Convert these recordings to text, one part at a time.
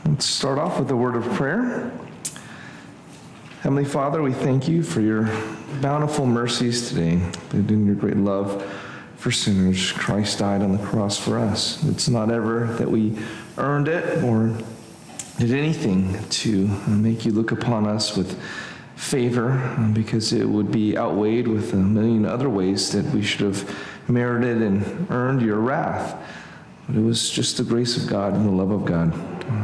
Let's start off with a word of prayer. Heavenly Father, we thank you for your bountiful mercies today. That in your great love for sinners, Christ died on the cross for us. It's not ever that we earned it or did anything to make you look upon us with favor, because it would be outweighed with a million other ways that we should have merited and earned your wrath. But it was just the grace of God and the love of God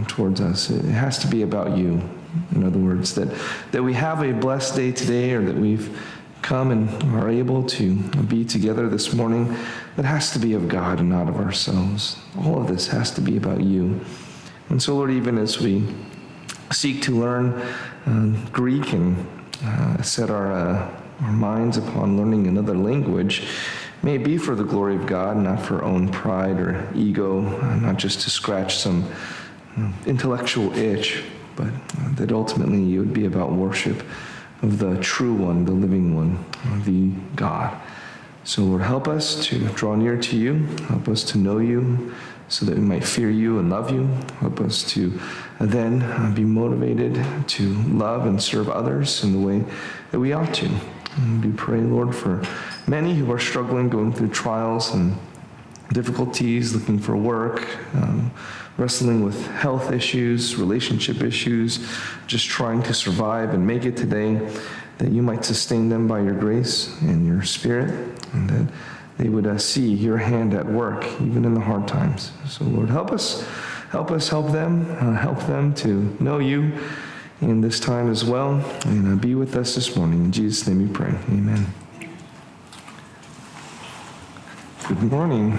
towards us. It has to be about you. In other words, that we have a blessed day today, or that we've come and are able to be together this morning, that has to be of God and not of ourselves. All of this has to be about you. And so, Lord, even as we seek to learn Greek and set our minds upon learning another language, may it be for the glory of God, not for our own pride or ego, not just to scratch some intellectual itch, but that ultimately it would be about worship of the true one, the living one, the God. So, Lord, help us to draw near to you. Help us to know you so that we might fear you and love you. Help us to then be motivated to love and serve others in the way that we ought to. And we pray, Lord, for many who are struggling, going through trials and difficulties, looking for work, wrestling with health issues, relationship issues, just trying to survive and make it today, that you might sustain them by your grace and your spirit, and that they would see your hand at work, even in the hard times. So, Lord, help us, help them to know you in this time as well, and be with us this morning. In Jesus' name we pray. Amen. Good morning.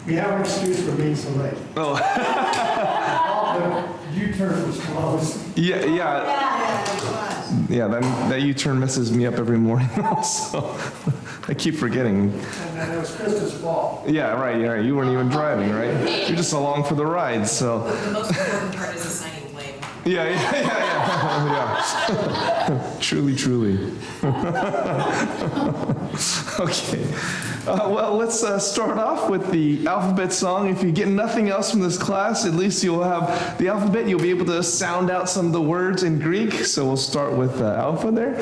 We have an excuse for being so late. Oh. The U-turn was closed. Yeah, that U-turn messes me up every morning also. I keep forgetting. And then it was Krista's fault. Yeah, right. You weren't even driving, right? You're just along for the ride, so. The most important part is assigning blame. Yeah. Truly. Okay. Well, let's start off with the alphabet song. If you get nothing else from this class, at least you'll have the alphabet. You'll be able to sound out some of the words in Greek. So we'll start with alpha there.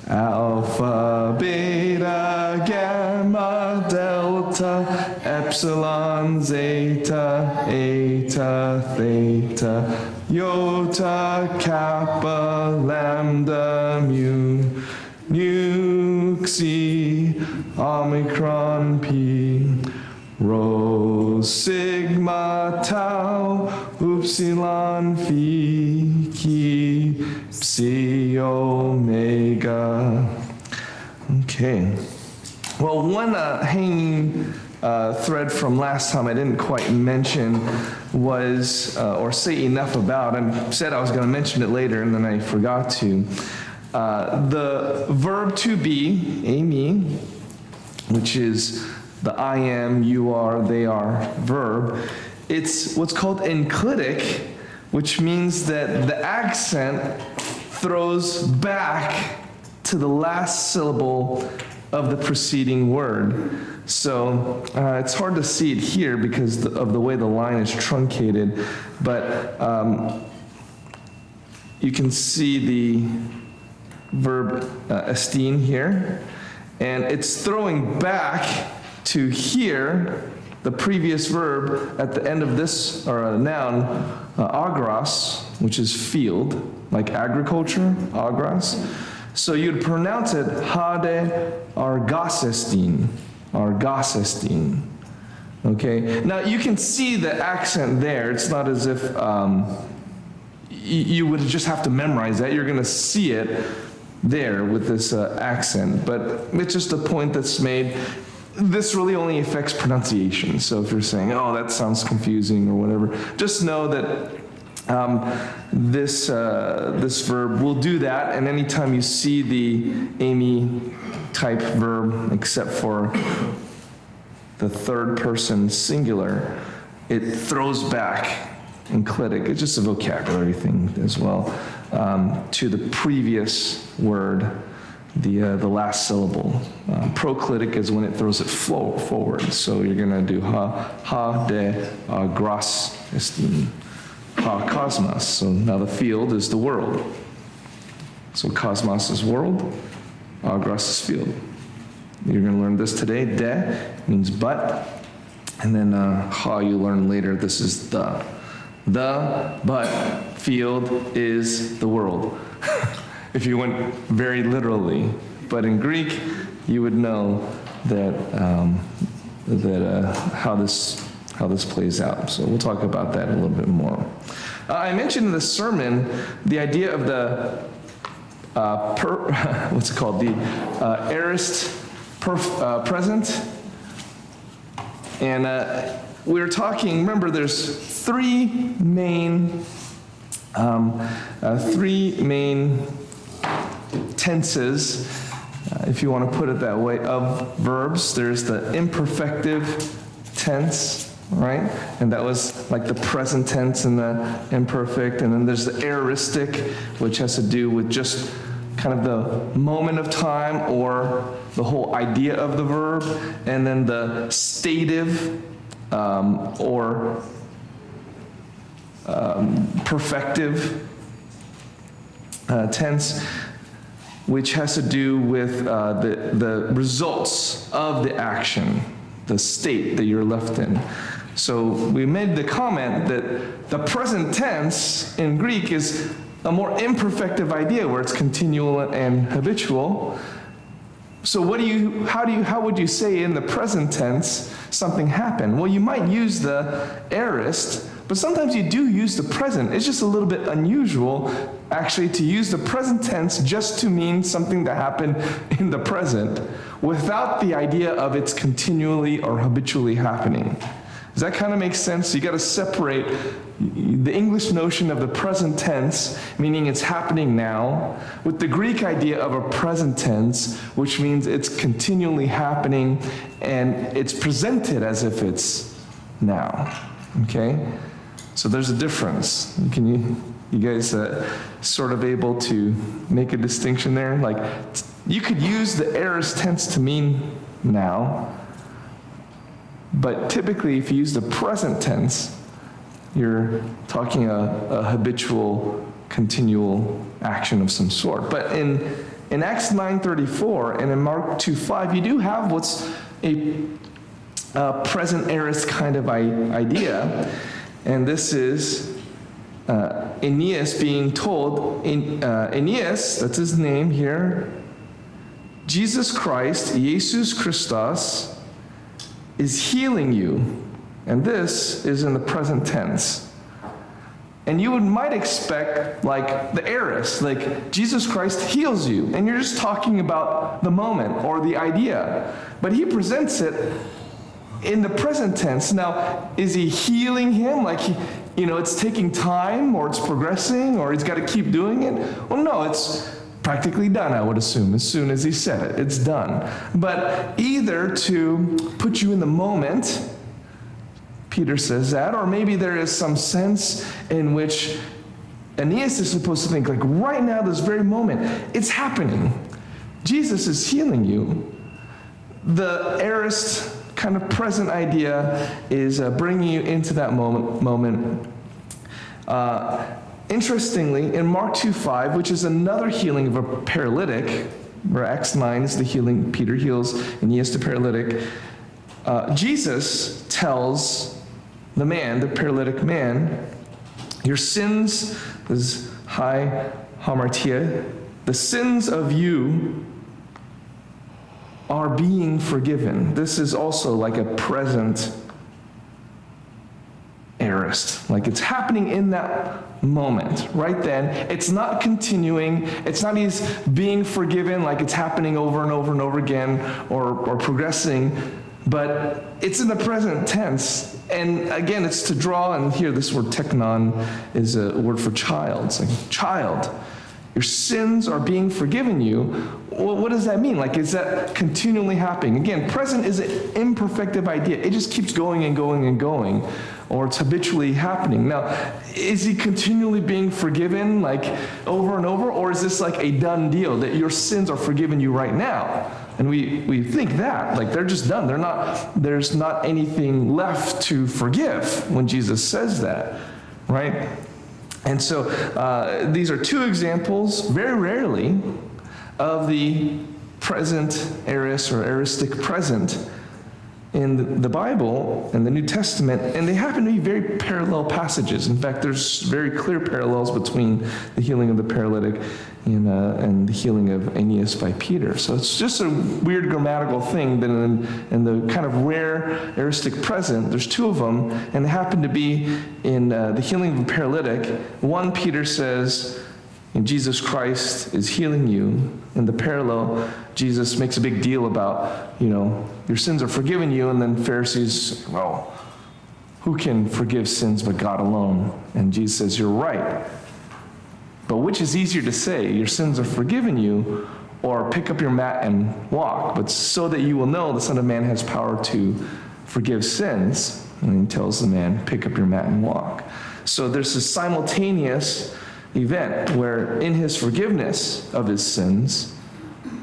Alpha, beta, gamma, delta, epsilon, zeta, eta, theta, iota, kappa, lambda, mu, nu, xi, omicron, pi, rho, sigma, tau, upsilon, phi, chi, psi, omega. Okay. Well, one hanging thread from last time I didn't quite mention was, or say enough about, and said I was going to mention it later, and then I forgot to. The verb to be, ami, which is the I am, you are, they are verb. It's what's called enclitic, which means that the accent throws back to the last syllable of the preceding word. So it's hard to see it here because of the way the line is truncated, but you can see the verb esteem here, and it's throwing back to here the previous verb at the end of this, or a noun, agros, which is field, like agriculture, agros. So you'd pronounce it hade argosestein, argosestein. Okay, now you can see the accent there. It's not as if you would just have to memorize that. You're going to see it there with this accent, but it's just a point that's made. This really only affects pronunciation. So if you're saying, oh, that sounds confusing or whatever, just know that this verb will do that, and anytime you see the ami type verb, except for the third person singular, it throws back enclitic. It's just a vocabulary thing as well, to the previous word the last syllable. Proclitic is when it throws it forward. So you're going to do ha de gras estin, ha cosmos. So now the field is the world. So cosmos is world, gras is field. You're going to learn this today. De means but. And then ha you learn later. This is the. The but field is the world. If you went very literally. But in Greek, you would know that how this plays out. So we'll talk about that a little bit more. I mentioned in the sermon the idea of the what's it called? The aorist present. And we were talking. Remember, there's three main tenses, if you want to put it that way, of verbs. There's the imperfective tense, right? And that was like the present tense and the imperfect. And then there's the aoristic, which has to do with just kind of the moment of time or the whole idea of the verb. And then the stative or perfective tense, which has to do with the results of the action, the state that you're left in. So we made the comment that the present tense in Greek is a more imperfective idea where it's continual and habitual. So how would you say in the present tense something happened? Well, you might use the aorist, but sometimes you do use the present. It's just a little bit unusual, actually, to use the present tense just to mean something that happened in the present without the idea of it's continually or habitually happening. Does that kind of make sense? You got to separate the English notion of the present tense, meaning it's happening now, with the Greek idea of a present tense, which means it's continually happening and it's presented as if it's now. Okay? So there's a difference. You guys sort of able to make a distinction there? Like, you could use the aorist tense to mean now, but typically if you use the present tense, you're talking a habitual, continual action of some sort. But in Acts 9:34 and in Mark 2:5, you do have what's a present aorist kind of idea. And this is Aeneas being told, Aeneas, that's his name here, Jesus Christ, Jesus Christos, is healing you. And this is in the present tense. And you might expect, like, the aorist, like, Jesus Christ heals you. And you're just talking about the moment or the idea. But he presents it in the present tense. Now, is he healing him? Like, it's taking time, or it's progressing, or he's got to keep doing it? Well, no, it's practically done, I would assume, as soon as he said it. It's done. But either to put you in the moment, Peter says that, or maybe there is some sense in which Aeneas is supposed to think, like, right now, this very moment, it's happening. Jesus is healing you. The aorist kind of present idea is bringing you into that moment. Interestingly, in Mark 2:5, which is another healing of a paralytic, where Acts 9 is the healing, Peter heals Aeneas the paralytic, Jesus tells the man, the paralytic man, your sins, this is hamartia, the sins of you are being forgiven. This is also like a present aorist. Like, it's happening in that moment, right then. It's not continuing. It's not he's being forgiven, like it's happening over and over and over again, or progressing, but it's in the present tense. And again, it's to draw, and here this word teknon is a word for child. It's like, child, your sins are being forgiven you. Well, what does that mean? Like, is that continually happening? Again, present is an imperfective idea. It just keeps going and going and going, or it's habitually happening. Now, is he continually being forgiven, like, over and over, or is this like a done deal, that your sins are forgiven you right now? And we think that, like, they're just done. There's not anything left to forgive when Jesus says that, right? And so these are two examples, very rarely, of the present aorist or aoristic present in the Bible and the New Testament, and they happen to be very parallel passages. In fact, there's very clear parallels between the healing of the paralytic and the healing of Aeneas by Peter. So it's just a weird grammatical thing that in the kind of rare aoristic present, there's two of them, and they happen to be in the healing of the paralytic. One, Peter says, Jesus Christ is healing you. In the parallel, Jesus makes a big deal about, your sins are forgiven you, and then Pharisees, well, who can forgive sins but God alone? And Jesus says, you're right. But which is easier to say, your sins are forgiven you, or pick up your mat and walk? But so that you will know the Son of Man has power to forgive sins. And he tells the man, pick up your mat and walk. So there's a simultaneous event where in his forgiveness of his sins,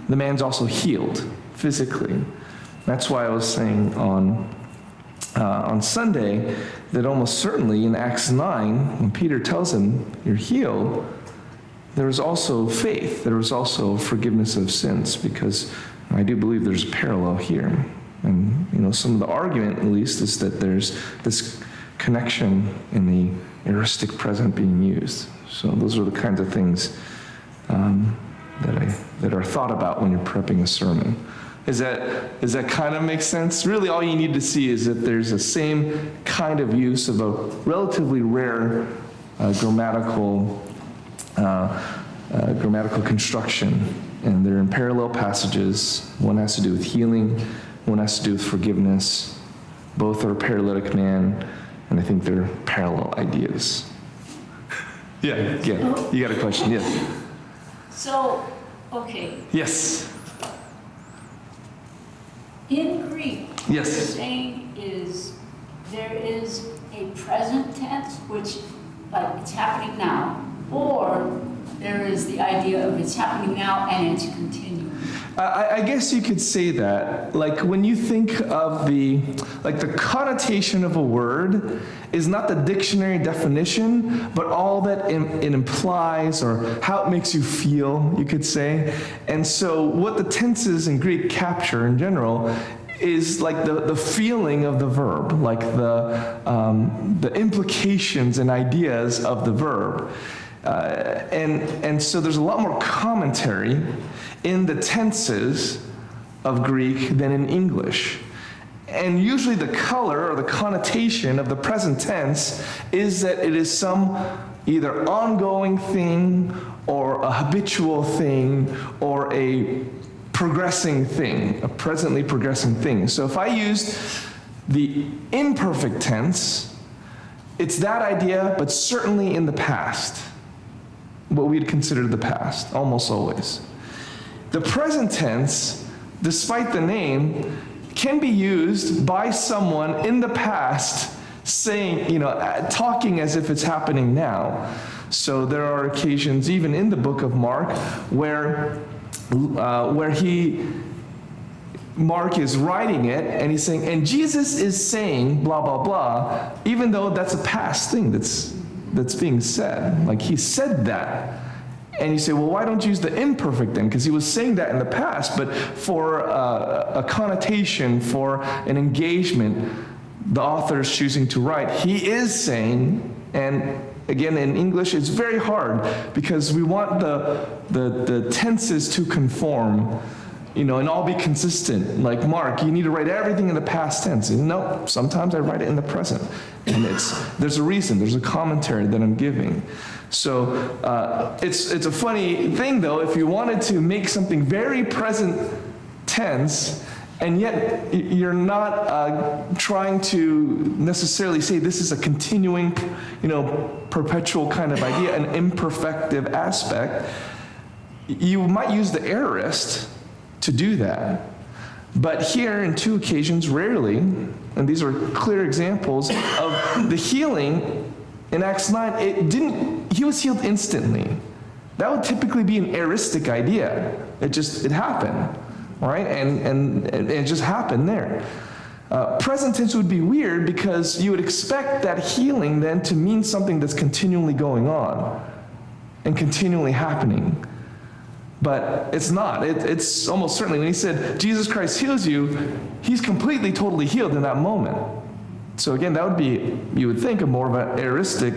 the man's also healed physically. That's why I was saying on Sunday that almost certainly in Acts 9, when Peter tells him, you're healed, there was also faith. There was also forgiveness of sins, because I do believe there's a parallel here. And, some of the argument, at least, is that there's this connection in the aoristic present being used. So those are the kinds of things that are thought about when you're prepping a sermon. Does that kind of make sense? Really, all you need to see is that there's the same kind of use of a relatively rare grammatical construction, and they're in parallel passages. One has to do with healing, one has to do with forgiveness. Both are paralytic man, and I think they're parallel ideas. Yeah, you got a question? Yes. So, okay. Yes. In Greek, what Yes. you're saying is there is a present tense, which, like, it's happening now, or there is the idea of it's happening now and it's continuing. I guess you could say that. Like, when you think of the connotation of a word is not the dictionary definition, but all that it implies or how it makes you feel, you could say. And so what the tenses in Greek capture in general is like the feeling of the verb, like the implications and ideas of the verb. And so there's a lot more commentary in the tenses of Greek than in English. And usually the color or the connotation of the present tense is that it is some either ongoing thing or a habitual thing or a progressing thing, a presently progressing thing. So if I used the imperfect tense, it's that idea, but certainly in the past. What we'd consider the past, almost always. The present tense, despite the name, can be used by someone in the past saying, talking as if it's happening now. So there are occasions, even in the book of Mark, where Mark is writing it, and he's saying, and Jesus is saying blah, blah, blah, even though that's a past thing that's being said. Like, he said that. And you say, well, why don't you use the imperfect then? Because he was saying that in the past, but for a connotation, for an engagement, the author is choosing to write. He is saying, and again, in English, it's very hard because we want the tenses to conform, and all be consistent. Like Mark, you need to write everything in the past tense. No, sometimes I write it in the present. And there's a reason, there's a commentary that I'm giving. So it's a funny thing, though, if you wanted to make something very present tense, and yet you're not trying to necessarily say this is a continuing, perpetual kind of idea, an imperfective aspect. you might use the aorist to do that. But here, in 2 occasions, rarely, and these are clear examples of the healing in Acts 9, he was healed instantly. That would typically be an aoristic idea. It happened, right? And it just happened there. Present tense would be weird because you would expect that healing then to mean something that's continually going on and continually happening. But it's not. It's almost certainly, when he said, Jesus Christ heals you, he's completely, totally healed in that moment. So again, that would be, you would think, of more of an aoristic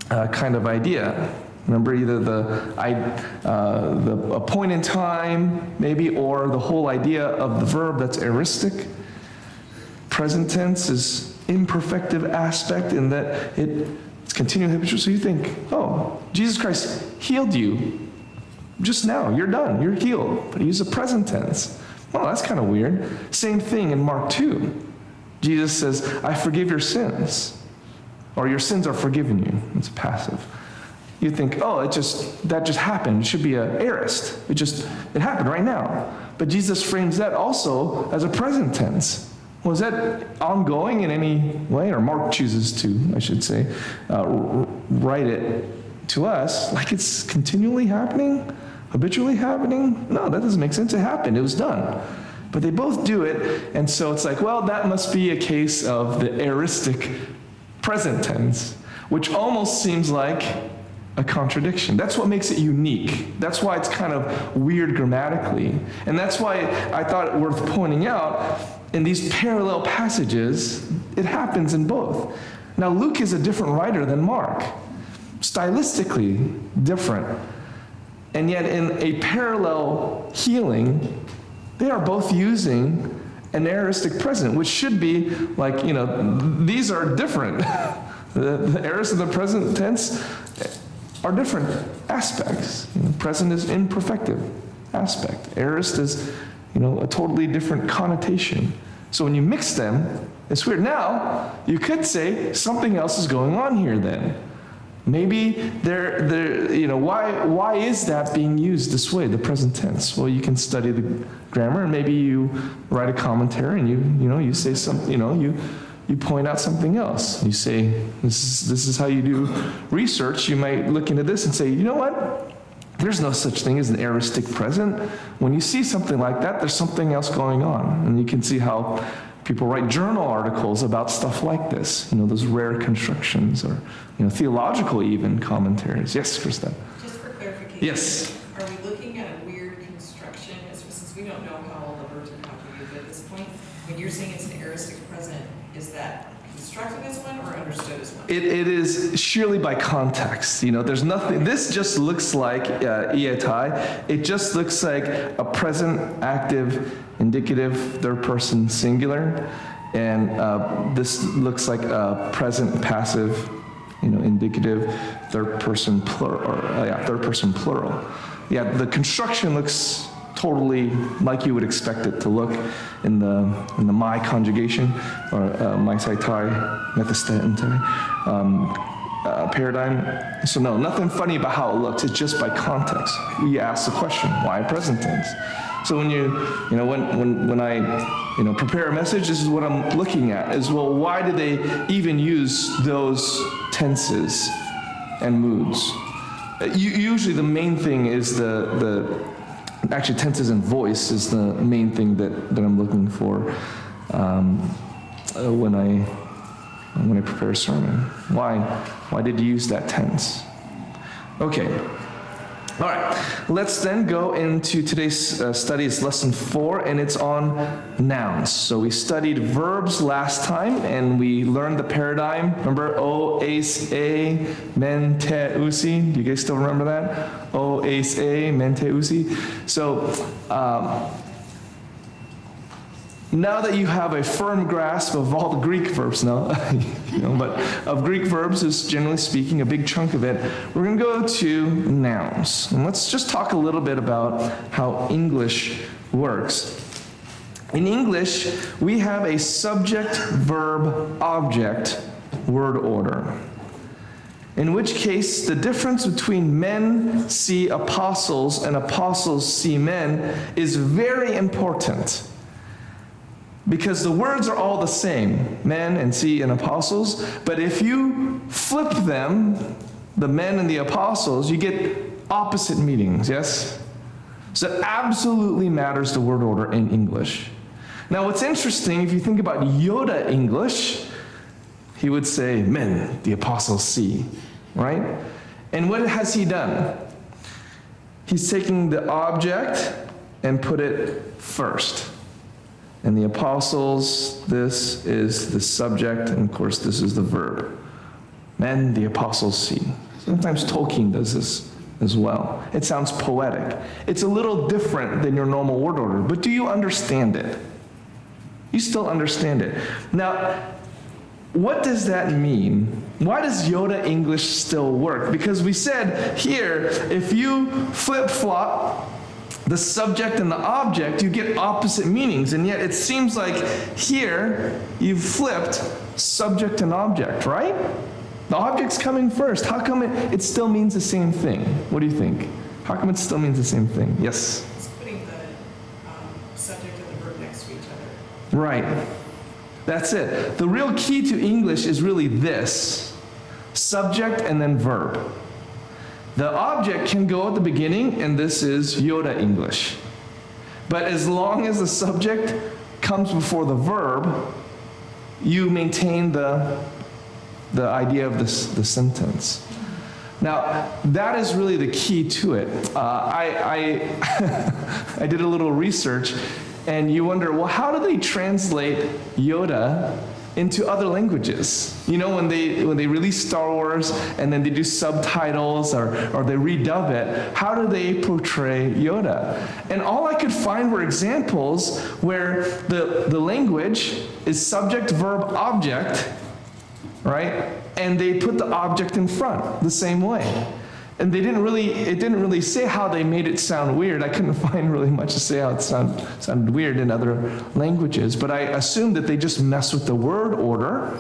kind of idea. Remember, either a point in time, maybe, or the whole idea of the verb that's aoristic. Present tense is imperfective aspect in that it's continually habitual. So you think, oh, Jesus Christ healed you just now. You're done. You're healed. But he used a present tense. Well, that's kind of weird. Same thing in Mark 2. Jesus says, I forgive your sins. Or your sins are forgiven you. It's passive. You think, oh, that just happened. It should be an aorist. It happened right now. But Jesus frames that also as a present tense. Was that ongoing in any way? Or Mark chooses to, I should say, write it to us like it's continually happening, habitually happening? No, that doesn't make sense. It happened. It was done. But they both do it, and so it's like, well, that must be a case of the aoristic present tense, which almost seems like a contradiction. That's what makes it unique. That's why it's kind of weird grammatically. And that's why I thought it worth pointing out, in these parallel passages, it happens in both. Now, Luke is a different writer than Mark, stylistically different. And yet in a parallel healing, they are both using an aoristic present, which should be like, these are different. The aorist and the present tense are different aspects. Present is imperfective aspect. Aorist is, a totally different connotation. So when you mix them, it's weird. Now, you could say something else is going on here then. Maybe why is that being used this way, the present tense? Well, you can study the grammar, and maybe you write a commentary, and you say something, you point out something else. You say, this is how you do research. You might look into this and say, you know what? There's no such thing as an aoristic present. When you see something like that, there's something else going on. And you can see how people write journal articles about stuff like this, those rare constructions, or theological even commentaries. Yes, Krista? Just for clarification. Yes. Are we looking at a weird construction, since we don't know how all the verbs are conjugated at this point? When you're saying it's an aoristic present, is that constructed as one or understood as one? It is surely by context. There's nothing. This just looks like ietai. It just looks like a present active indicative third person singular, and this looks like a present passive, indicative third person plural. Third person plural. Yeah, the construction looks totally like you would expect it to look in the my conjugation, or my saitai methastente paradigm. So no, nothing funny about how it looks. It's just by context. We ask the question, why present tense? So when when I prepare a message, this is what I'm looking at, is, well, why do they even use those tenses and moods? Usually the main thing is actually tenses and voice is the main thing that I'm looking for when I prepare a sermon. Why did you use that tense? Okay. All right, let's then go into today's study. It's lesson 4, and it's on nouns. So we studied verbs last time, and we learned the paradigm. Remember, o, eis, e, mente, usi? Do you guys still remember that? O, eis, e, mente, usi? So now that you have a firm grasp of all the Greek verbs now, but of Greek verbs is generally speaking a big chunk of it, we're going to go to nouns. And let's just talk a little bit about how English works. In English, we have a subject, verb, object word order. in which case the difference between men see apostles and apostles see men is very important. Because the words are all the same, men and see and apostles, but if you flip them, the men and the apostles, you get opposite meanings, yes? So it absolutely matters the word order in English. Now what's interesting, if you think about Yoda English, he would say, men, the apostles see, right? And what has he done? He's taking the object and put it first. And the apostles, this is the subject, and of course this is the verb. Men, the apostles see. Sometimes Tolkien does this as well. It sounds poetic. It's a little different than your normal word order, but do you understand it? You still understand it. Now, what does that mean? Why does Yoda English still work? Because we said here, if you flip-flop the subject and the object, you get opposite meanings. And yet it seems like here, you've flipped subject and object, right? The object's coming first. How come it still means the same thing? What do you think? How come it still means the same thing? Yes? It's putting the subject and the verb next to each other. Right. That's it. The real key to English is really this: subject and then verb. The object can go at the beginning, and this is Yoda English. But as long as the subject comes before the verb, you maintain the idea of the sentence. Now, that is really the key to it. I did a little research, and you wonder, well, how do they translate Yoda into other languages? You know, when they release Star Wars and then they do subtitles or they redub it, how do they portray Yoda? And all I could find were examples where the language is subject, verb, object, right? And they put the object in front the same way. And it didn't really say how they made it sound weird. I couldn't find really much to say how it sounded weird in other languages. But I assumed that they just mess with the word order,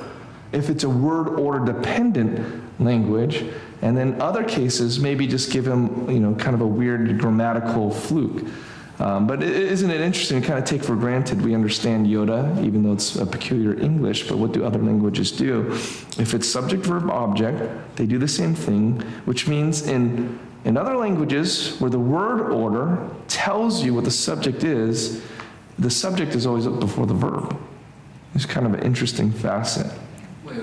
if it's a word order dependent language. And then other cases, maybe just give them, kind of a weird grammatical fluke. But isn't it interesting? We kind of take for granted we understand Yoda, even though it's a peculiar English, but what do other languages do? If it's subject, verb, object, they do the same thing, which means in other languages where the word order tells you what the subject is always up before the verb. It's kind of an interesting facet. Wait.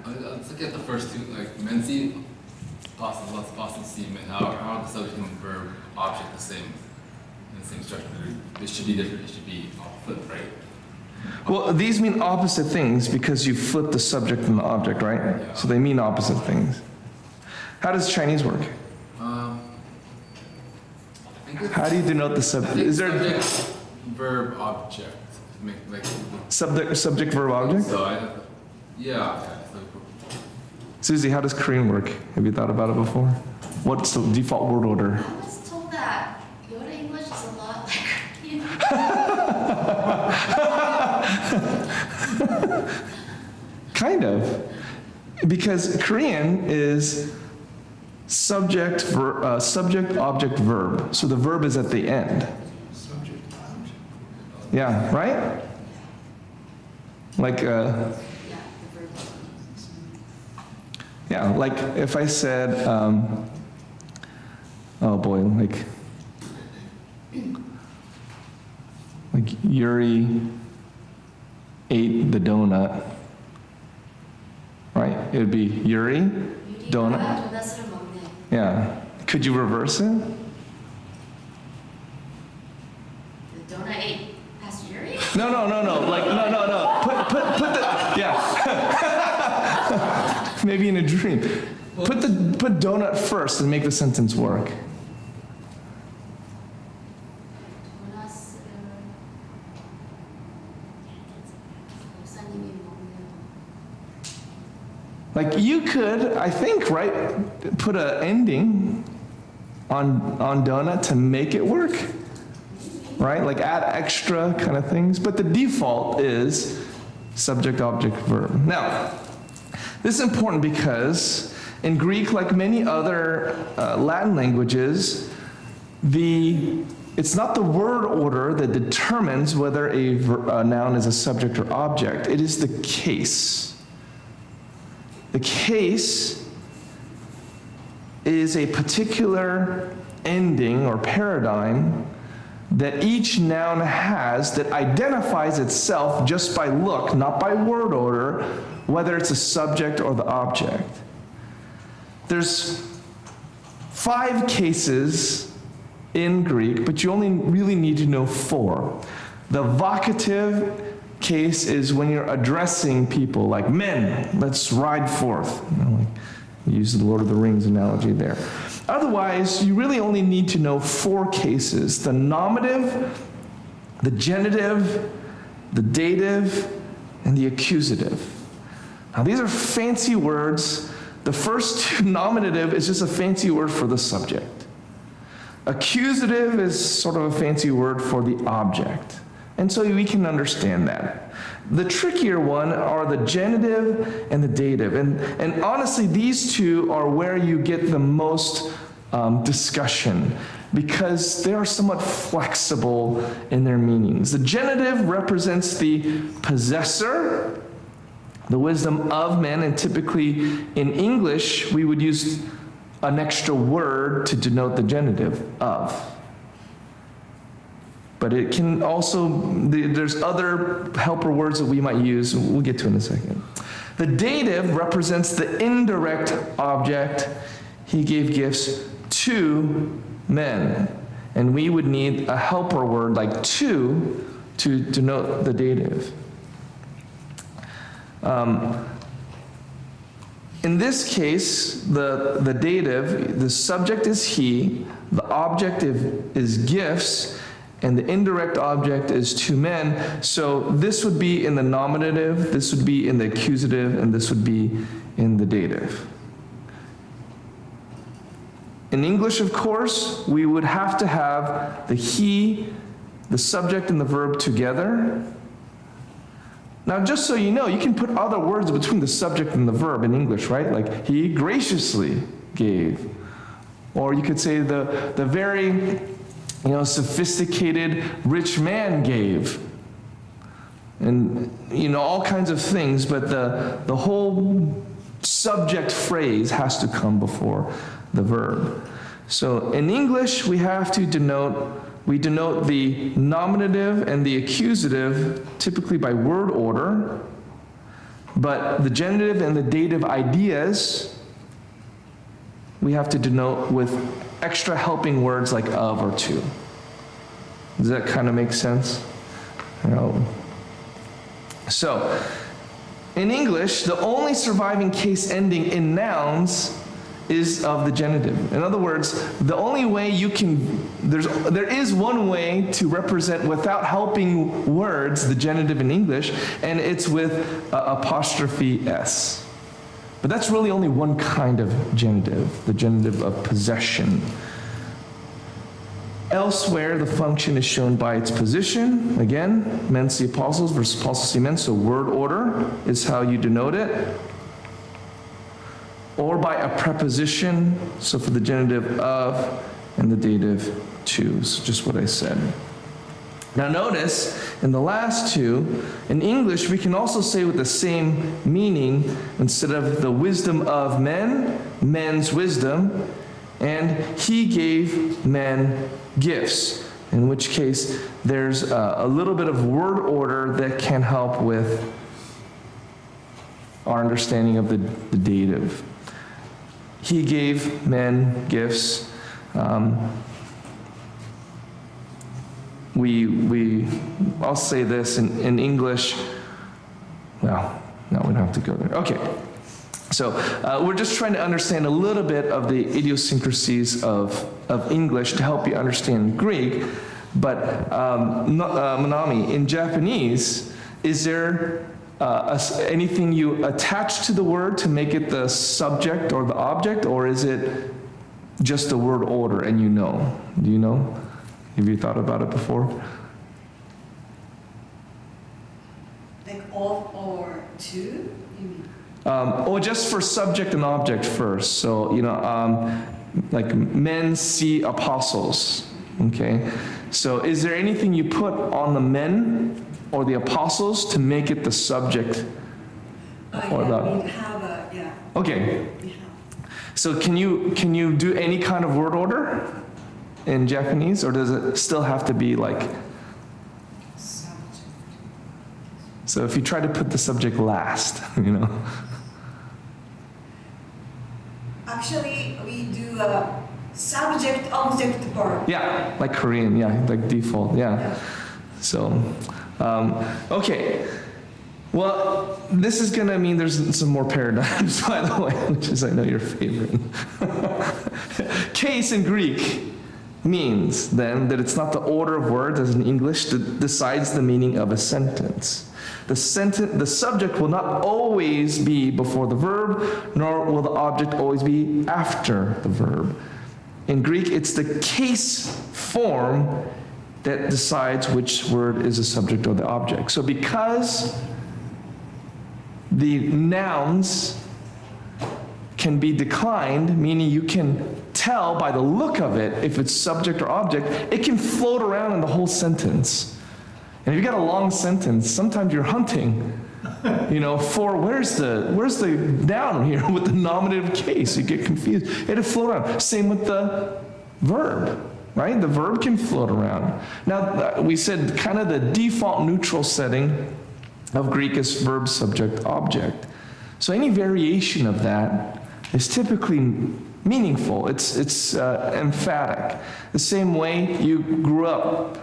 Let's look at the first two, like men see apostles see men. How are the subject and verb object the same? Same structure. It should be different. It should be flipped, right? Well, these mean opposite things because you flip the subject and the object, right? Yeah. So they mean opposite things. How does Chinese work? I think How do you denote the subject? Is there subject, verb, object? Like subject, verb, object? so yeah. Susie, how does Korean work? Have you thought about it before? What's the default word order? I was told that Yoda English is a lot like Korean. Kind of. Because Korean is subject, object, verb. So the verb is at the end. Yeah, right? Like, Yeah, the verb. yeah, like if I said, oh boy, like Yuri ate the donut, right? It would be Yuri, donut. 도넛을 먹네. Yeah. Could you reverse it? The donut ate past Yuri? No. Like, no. Put the, yeah. Maybe in a dream. Put donut first and make the sentence work. 도넛을 목사님이 먹는. Like you could, I think, right, put an ending on donut to make it work. Right? Like add extra kind of things. But the default is subject, object, verb. Now, this is important because In Greek, like many other Latin languages, it's not the word order that determines whether a noun is a subject or object. It is the case. The case is a particular ending or paradigm that each noun has that identifies itself just by look, not by word order, whether it's a subject or the object. There's 5 cases in Greek, but you only really need to know 4. The vocative case is when you're addressing people, like men, let's ride forth. Like, use the Lord of the Rings analogy there. Otherwise, you really only need to know 4 cases: the nominative, the genitive, the dative, and the accusative. Now, these are fancy words. The first 2, nominative, is just a fancy word for the subject. Accusative is sort of a fancy word for the object. And so we can understand that. The trickier one are the genitive and the dative. And honestly, these 2 are where you get the most discussion, because they are somewhat flexible in their meanings. The genitive represents the possessor, the wisdom of men, and typically in English, we would use an extra word to denote the genitive, of. But it can also, there's other helper words that we might use, we'll get to in a second. The dative represents the indirect object. He gave gifts to men. And we would need a helper word like to denote the dative. In this case, the dative, the subject is he, the object is gifts, and the indirect object is to men. So this would be in the nominative, this would be in the accusative, and this would be in the dative. In English, of course, we would have to have the he, the subject, and the verb together. Now, just so you know, you can put other words between the subject and the verb in English, right? Like, he graciously gave. Or you could say the very, sophisticated rich man gave. And, all kinds of things, but the whole subject phrase has to come before the verb. So in English, we have to denote the nominative and the accusative typically by word order, but the genitive and the dative ideas we have to denote with extra helping words like of or to. Does that kind of make sense? So, in English, the only surviving case ending in nouns is of the genitive. In other words, the only way there is one way to represent without helping words the genitive in English, and it's with apostrophe s. But that's really only one kind of genitive, the genitive of possession. Elsewhere, the function is shown by its position. Again, men see apostles versus apostles see men, so word order is how you denote it. Or by a preposition, so for the genitive of and the dative to, so just what I said. Now notice, in the last 2, in English, we can also say with the same meaning, instead of the wisdom of men, men's wisdom, and he gave men gifts, in which case there's a little bit of word order that can help with our understanding of the dative. He gave men gifts. I'll say this in English. Well, no, we don't have to go there. Okay. So we're just trying to understand a little bit of the idiosyncrasies of English to help you understand Greek. But Manami, in Japanese, is there anything you attach to the word to make it the subject or the object, or is it just the word order and you know? Do you know? Have you thought about it before? Like of or to, you mean? Or just for subject and object first. So, like men see apostles, okay? So is there anything you put on the men or the apostles to make it the subject? Or Yeah, we have a, yeah, Okay, we have. so can you do any kind of word order in Japanese, or does it still have to be like, so if you try to put the subject last, Actually, we do a subject, object, verb. Yeah, like Korean, yeah, like default, yeah. So, okay. Well, this is gonna mean there's some more paradigms, by the way, which is, I know, your favorite. Case in Greek means, then, that it's not the order of words as in English that decides the meaning of a sentence. The subject will not always be before the verb, nor will the object always be after the verb. In Greek, it's the case form that decides which word is the subject or the object. So because the nouns can be declined, meaning you can tell by the look of it if it's subject or object, it can float around in the whole sentence. And if you've got a long sentence, sometimes you're hunting, for where's the noun here with the nominative case? You get confused. It'll float around. Same with the verb, right? The verb can float around. Now, we said kind of the default neutral setting of Greek is verb, subject, object. So any variation of that is typically meaningful. It's emphatic. The same way you grew up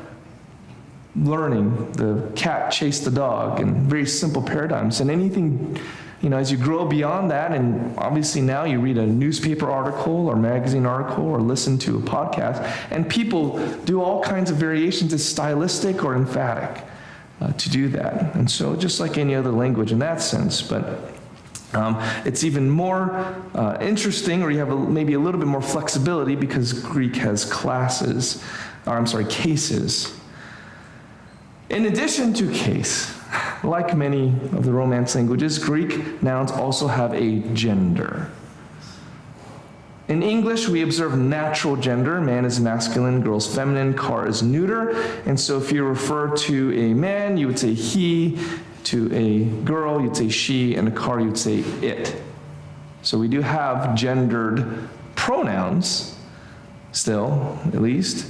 learning the cat chased the dog and very simple paradigms. And anything, as you grow beyond that, and obviously now you read a newspaper article or magazine article or listen to a podcast, and people do all kinds of variations. It's stylistic or emphatic to do that. And so just like any other language in that sense, but it's even more interesting, or you have maybe a little bit more flexibility because Greek has cases. In addition to case, like many of the Romance languages, Greek nouns also have a gender. In English, we observe natural gender. Man is masculine, girl is feminine, car is neuter. And so if you refer to a man, you would say he. To a girl, you'd say she. And a car, you'd say it. So we do have gendered pronouns, still, at least.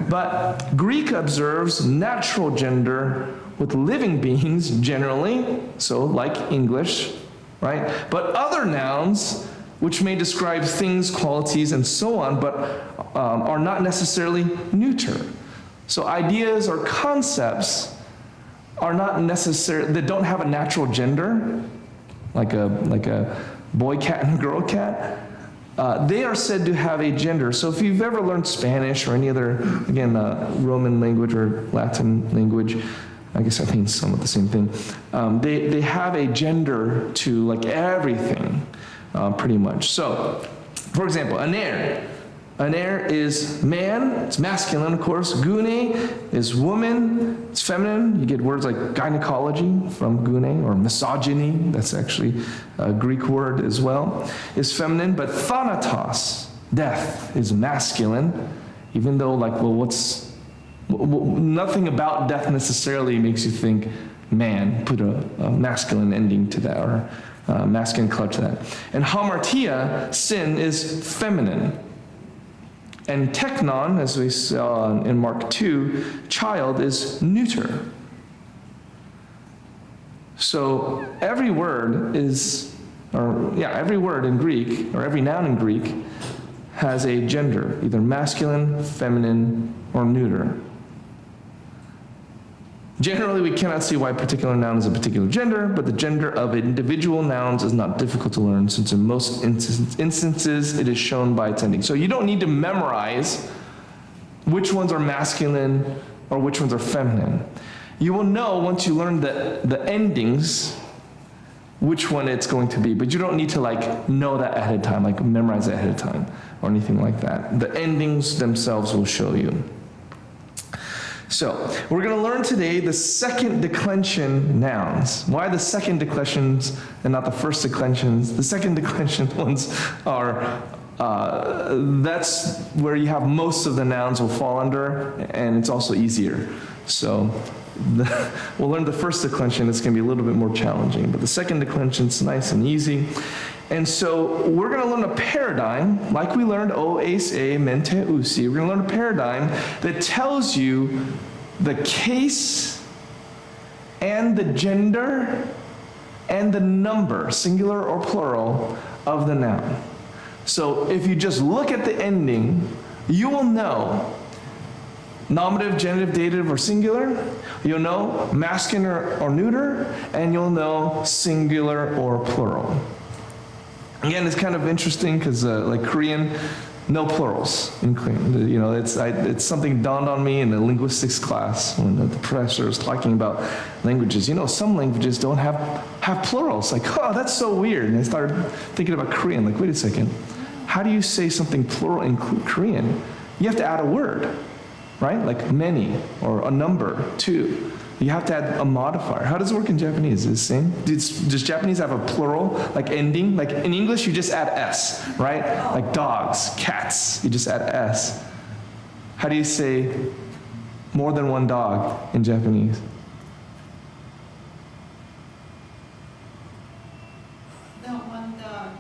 But Greek observes natural gender with living beings generally, so like English, right? But other nouns, which may describe things, qualities, and so on, but are not necessarily neuter. So ideas or concepts are not necessarily, that don't have a natural gender, like a boy cat and a girl cat. They are said to have a gender. So if you've ever learned Spanish or any other, again, Roman language or Latin language, I guess that means somewhat the same thing. They have a gender to like everything, pretty much. So, for example, aner. Aner is man, it's masculine, of course. Gune is woman, it's feminine. You get words like gynecology from gune, or misogyny, that's actually a Greek word as well, is feminine. But thanatos, death, is masculine, even though, nothing about death necessarily makes you think man, put a masculine ending to that, or masculine color to that. And hamartia, sin, is feminine. And teknon, as we saw in Mark 2, child, is neuter. So every word every word in Greek, or every noun in Greek, has a gender, either masculine, feminine, or neuter. Generally, we cannot see why a particular noun is a particular gender, but the gender of individual nouns is not difficult to learn, since in most instances it is shown by its ending. So you don't need to memorize which ones are masculine or which ones are feminine. You will know once you learn the endings which one it's going to be, but you don't need to know that ahead of time, memorize it ahead of time or anything like that. The endings themselves will show you. So, we're going to learn today the second declension nouns. Why the second declensions and not the first declensions? The second declension ones are, that's where you have most of the nouns will fall under, and it's also easier. So, we'll learn the first declension, it's going to be a little bit more challenging, but the second declension is nice and easy. And so we're going to learn a paradigm, like we learned o eis e mente usi. We're going to learn a paradigm that tells you the case and the gender and the number, singular or plural, of the noun. So if you just look at the ending, you will know nominative, genitive, dative, or singular. You'll know masculine or neuter, and you'll know singular or plural. Again, it's kind of interesting because, like Korean, no plurals in Korean. You know, it's something dawned on me in a linguistics class when the professor was talking about languages. You know, some languages don't have plurals. Like, oh, that's so weird. And I started thinking about Korean. Like, wait a second. How do you say something plural in Korean? You have to add a word, right? Like many or a number, two. You have to add a modifier. How does it work in Japanese? Is it the same? Does Japanese have a plural, like ending? Like in English, you just add S, right? Like dogs, cats, you just add S. How do you say more than one dog in Japanese? No, one dog.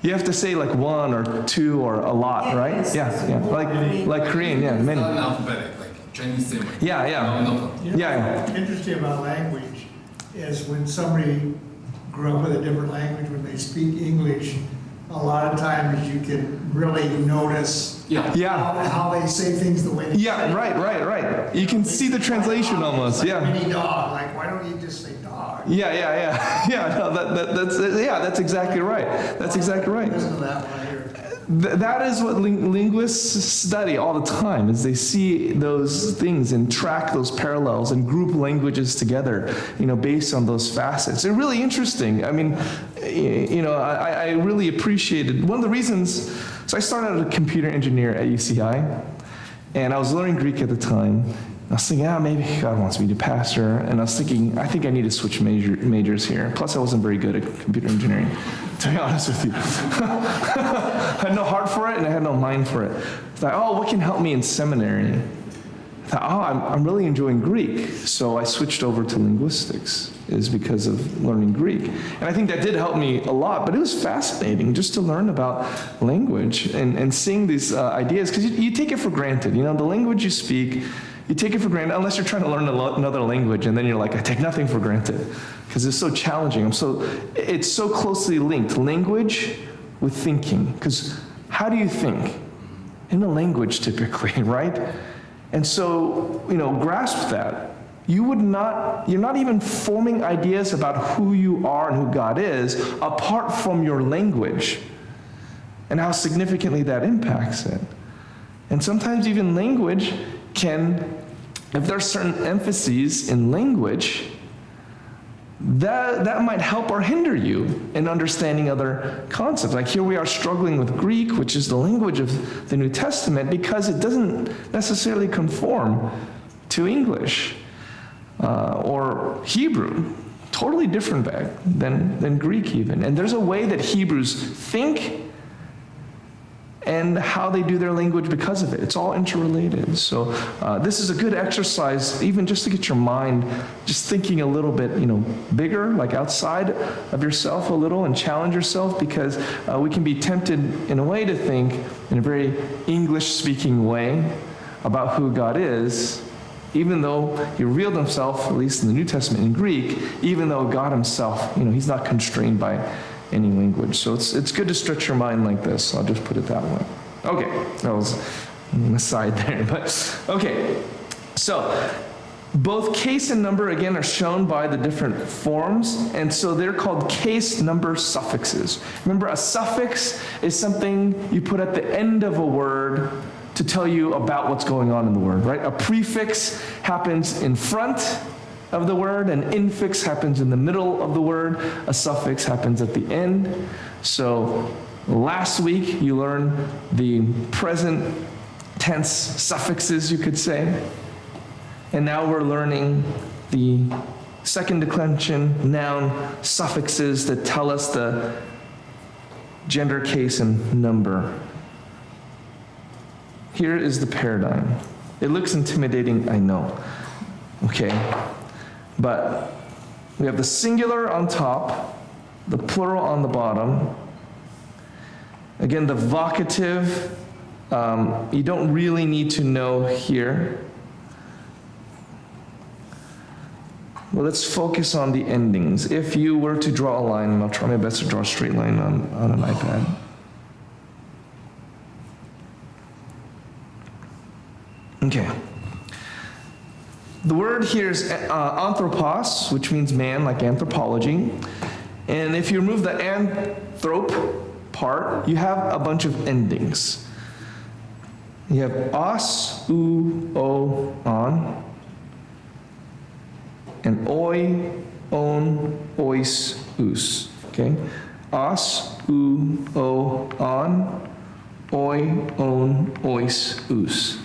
You have to say like one or two or a lot, right? Yes. Yeah. Like Korean, yeah, It's many. not alphabetic, like Chinese same way. Yeah. No. You know, Yeah. what's interesting about language is when somebody grew up with a different language, when they speak English, a lot of times you can really notice Yeah. how they say things the way they say. Yeah, right. You can see the translation almost, Like yeah. mini dog, like why don't you just say dog? Yeah. Yeah, no, that's exactly right. That's exactly right. Listen to that one here. That is what linguists study all the time, is they see those things and track those parallels and group languages together, based on those facets. They're really interesting. I mean, I really appreciated, one of the reasons, so I started as a computer engineer at UCI, and I was learning Greek at the time. I was thinking, maybe God wants me to pastor. And I was thinking, I think I need to switch majors here. Plus, I wasn't very good at computer engineering, to be honest with you. I had no heart for it, and I had no mind for it. I thought, what can help me in seminary? I thought, I'm really enjoying Greek. So I switched over to linguistics, is because of learning Greek. And I think that did help me a lot, but it was fascinating just to learn about language and seeing these ideas, because you take it for granted. The language you speak, you take it for granted, unless you're trying to learn another language, and then you're like, I take nothing for granted, because it's so challenging. It's so closely linked, language with thinking, because how do you think? In a language, typically, right? And so, grasp that. You're not even forming ideas about who you are and who God is apart from your language, and how significantly that impacts it. And sometimes even language if there are certain emphases in language, that might help or hinder you in understanding other concepts. Like here we are struggling with Greek, which is the language of the New Testament, because it doesn't necessarily conform to English or Hebrew. Totally different back than Greek even. And there's a way that Hebrews think and how they do their language because of it. It's all interrelated. So this is a good exercise, even just to get your mind just thinking a little bit, bigger, like outside of yourself a little, and challenge yourself, because we can be tempted in a way to think in a very English-speaking way about who God is, even though he revealed himself, at least in the New Testament in Greek, even though God himself, he's not constrained by any language. So it's good to stretch your mind like this. I'll just put it that way. Okay, that was an aside there. But okay, so both case and number, again, are shown by the different forms, and so they're called case number suffixes. Remember, a suffix is something you put at the end of a word to tell you about what's going on in the word, right? A prefix happens in front of the word, an infix happens in the middle of the word, a suffix happens at the end. So last week you learned the present tense suffixes, you could say. And now we're learning the second declension noun suffixes that tell us the gender, case, and number. Here is the paradigm. It looks intimidating, I know. Okay, but we have the singular on top, the plural on the bottom. Again, the vocative, you don't really need to know here. Well, let's focus on the endings. If you were to draw a line, and I'll try my best to draw a straight line on an iPad. Okay. The word here is anthropos, which means man, like anthropology. And if you remove the anthrop part, you have a bunch of endings. You have os, u, o, on, and oi, on, ois, us. Okay? Os, u, o, on, oi, on, ois, us.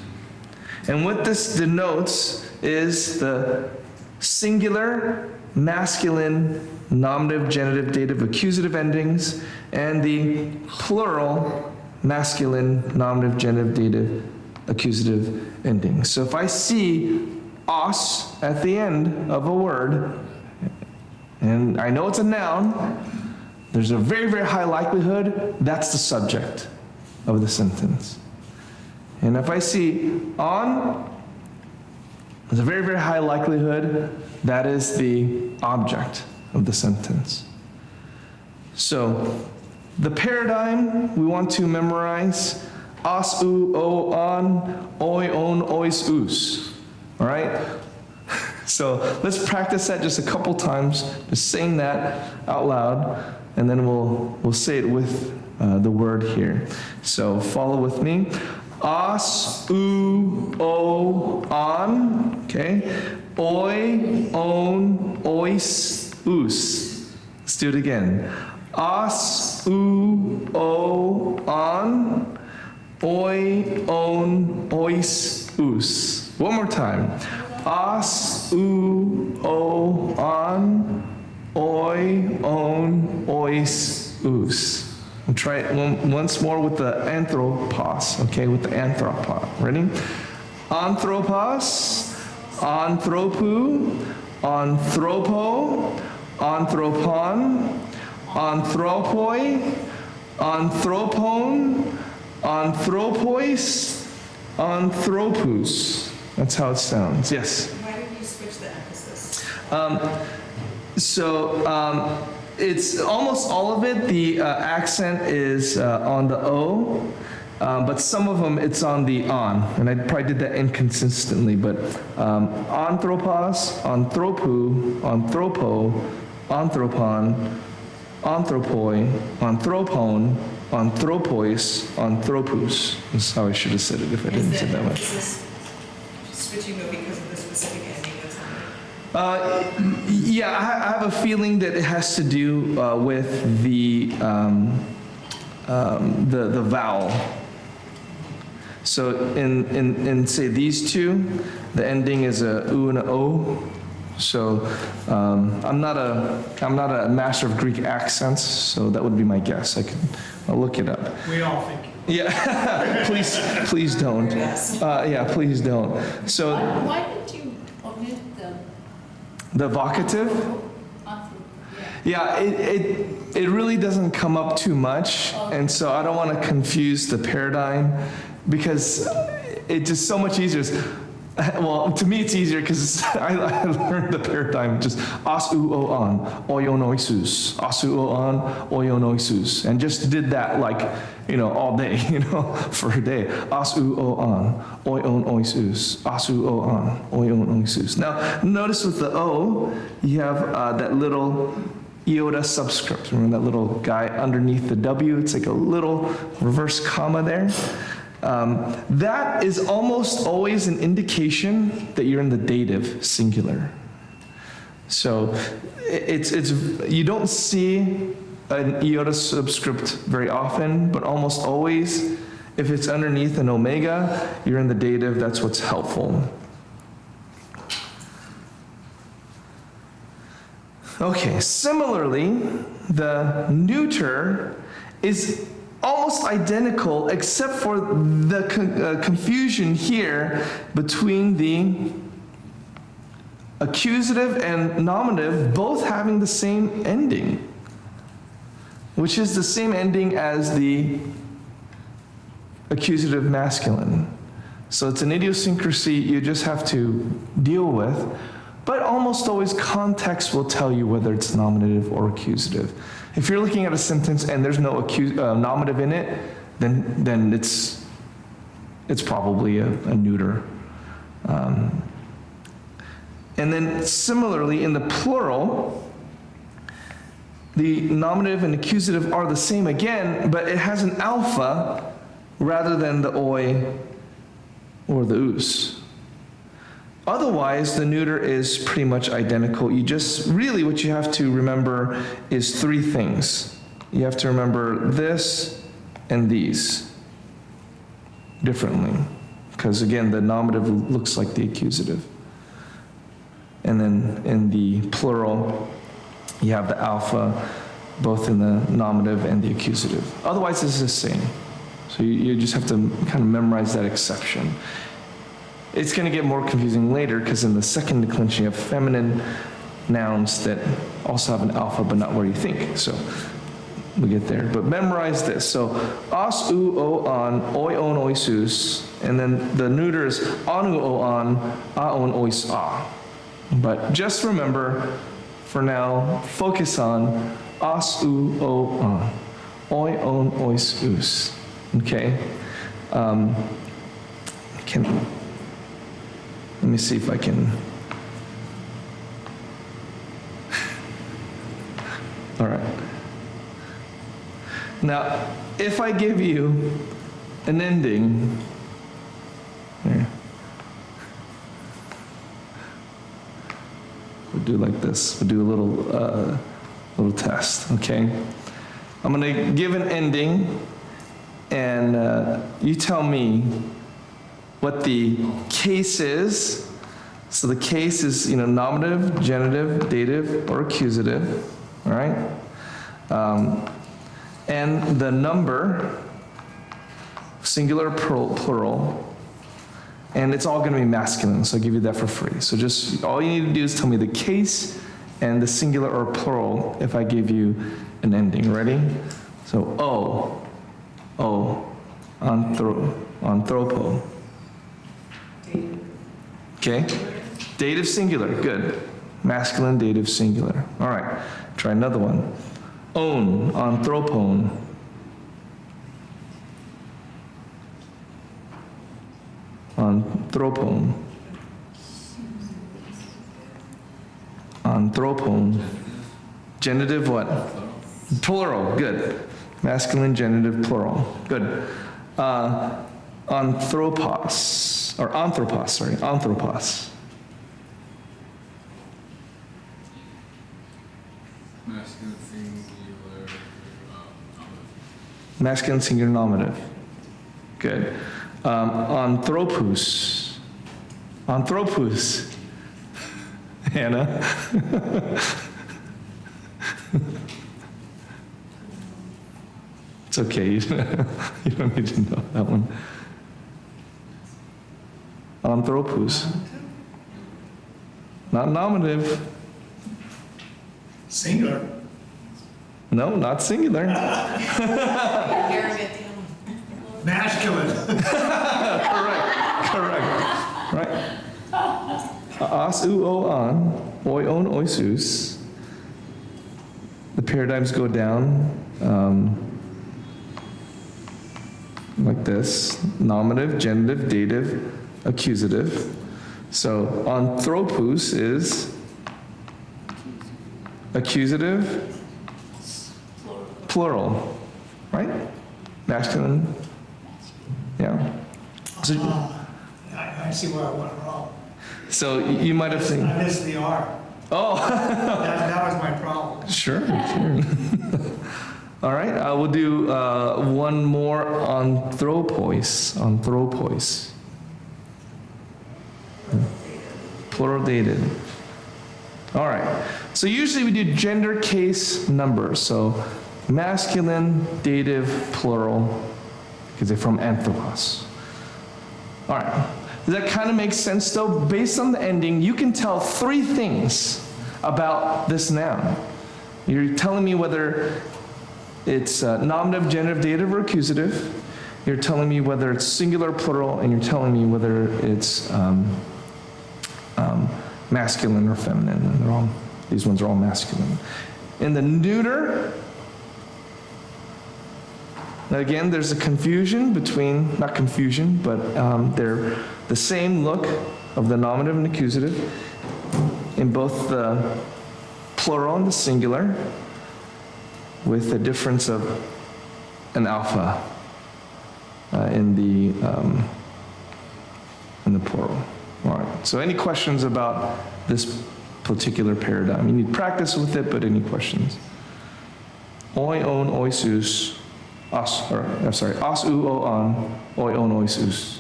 And what this denotes is the singular, masculine, nominative, genitive, dative, accusative endings, and the plural, masculine, nominative, genitive, dative, accusative endings. So if I see os at the end of a word, and I know it's a noun, there's a very, very high likelihood that's the subject of the sentence. And if I see on, there's a very, very high likelihood that is the object of the sentence. So the paradigm we want to memorize, os, u, o, on, oi, on, ois, us. All right? So let's practice that just a couple times, just saying that out loud, and then we'll say it with the word here. So follow with me. Os, u, o, on, okay? Oi, on, ois, us. Let's do it again. Os, u, o, on, oi, on, ois, us. One more time. Os, u, o, on, oi, on, ois, us. We'll try it once more with the anthropos, okay, with the anthropos. Ready? Anthropos, anthropu, anthropo, anthropon, anthropoi, anthropon, anthropois, anthropus. That's how it sounds. Yes? Why did you switch the emphasis? It's almost all of it. The accent is on the O, but some of them it's on the on, and I probably did that inconsistently. But anthropos, anthropu, anthropo, anthropon, anthropoi, anthropon, anthropois, anthropus. That's how I should have said it if I didn't say it that way. Is this switching though because of the specific ending that's on it? Yeah, I have a feeling that it has to do with the vowel. So in say these two, the ending is a u and a o. So I'm not a master of Greek accents, so that would be my guess. I'll look it up. We all think. Yeah, please don't. Yeah, please don't. So Why did you omit the vocative. Yeah, it really doesn't come up too much, and so I don't want to confuse the paradigm because it's just so much easier. Well, to me it's easier because I learned the paradigm just os u o on oion oisus, os u o on oion oisus, and just did that like all day, for a day. Os u o on oion oisus, os u o on oion oisus. Now notice with the o, you have that little iota subscript. Remember that little guy underneath the W? It's like a little reverse comma there. That is almost always an indication that you're in the dative singular. So it's you don't see an iota subscript very often, but almost always, if it's underneath an omega, you're in the dative. That's what's helpful. Okay, similarly, the neuter is almost identical except for the confusion here between the accusative and nominative both having the same ending, which is the same ending as the accusative masculine. So it's an idiosyncrasy you just have to deal with, but almost always context will tell you whether it's nominative or accusative. If you're looking at a sentence and there's no nominative in it, then it's probably a neuter. And then similarly, in the plural, the nominative and accusative are the same again, but it has an alpha rather than the oi or the us. Otherwise, the neuter is pretty much identical. You just, really what you have to remember is three things. You have to remember this and these differently, because again, the nominative looks like the accusative. And then in the plural, you have the alpha, both in the nominative and the accusative. Otherwise, it's the same. So you just have to kind of memorize that exception. It's going to get more confusing later because in the second declension you have feminine nouns that also have an alpha but not where you think. So we'll get there. But memorize this. So as, u, o, an, oi, on, oisus, and then the neuter is anu, o, an, a, on, ois, a. But just remember, for now, focus on as, u, o, an, oi, on, ois, us. Okay? Let me see if I can. All right. Now, if I give you an ending, here. We'll do like this. We'll do a little test, okay? I'm going to give an ending, and you tell me what the case is. So the case is, nominative, genitive, dative, or accusative, all right? And the number, singular, plural, and it's all going to be masculine, so I'll give you that for free. So just, all you need to do is tell me the case and the singular or plural if I give you an ending. Ready? So, anthropo. Okay? Dative singular, good. Masculine, dative singular. All right, try another one. Anthropon. Anthropon. Anthropon. Genitive what? Plural, good. Masculine, genitive, plural, good. Anthropos, anthropos. Masculine singular. Masculine singular nominative. Good. Anthropos. Hannah. It's okay. You don't need to know that one. Anthropos. Not nominative. Singular. No, not singular. Arrogant animal. Masculine. Correct. Right. As, u, o, an, oi, on, oisus. The paradigms go down like this. Nominative, genitive, dative, accusative. So anthropos is accusative, plural, right? Masculine. Yeah. So, I see where I went wrong. so you might have seen. I missed the R. Oh. That was my problem. Sure. All right, we'll do one more anthropos. Plural dated. All right, So usually we do gender case numbers. So masculine, dative, plural, because they're from anthropos. All right. Does that kind of make sense though? Based on the ending, you can tell 3 things about this noun. You're telling me whether it's nominative, genitive, dative, or accusative. You're telling me whether it's singular, plural, and you're telling me whether it's masculine or feminine. And these ones are all masculine. In the neuter, again, there's a confusion between, not confusion, but they're the same look of the nominative and accusative in both the plural and the singular, with a difference of an alpha in the plural. All right. So any questions about this particular paradigm? You need practice with it, but any questions? Oi on oisus, as u o an, oi on oisus.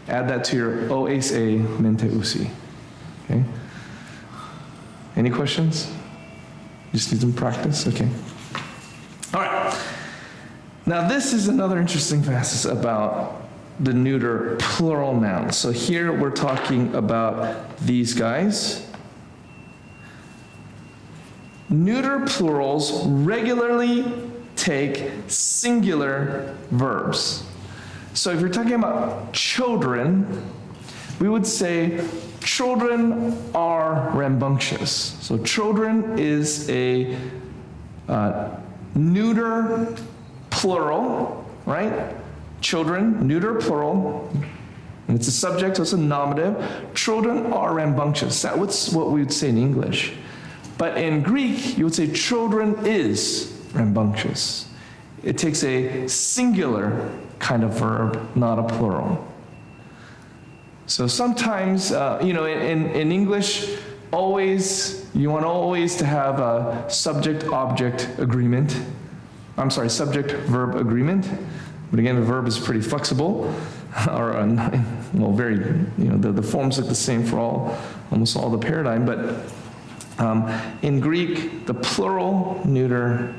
Add that to your oas a mente usi. Okay. Any questions? Just need some practice? Okay. All right. Now this is another interesting facet about the neuter plural nouns. So here we're talking about these guys. Neuter plurals regularly take singular verbs. So if you're talking about children, we would say children are rambunctious. So children is a neuter plural, right? Children, neuter plural, and it's a subject, so it's a nominative. Children are rambunctious. That's what we would say in English. But in Greek, you would say children is rambunctious. It takes a singular kind of verb, not a plural. So sometimes, in English, always, you want always to have a subject-object agreement. I'm sorry, subject-verb agreement. But again, the verb is pretty flexible, very, the forms look the same for almost all the paradigm. But in Greek, the plural neuter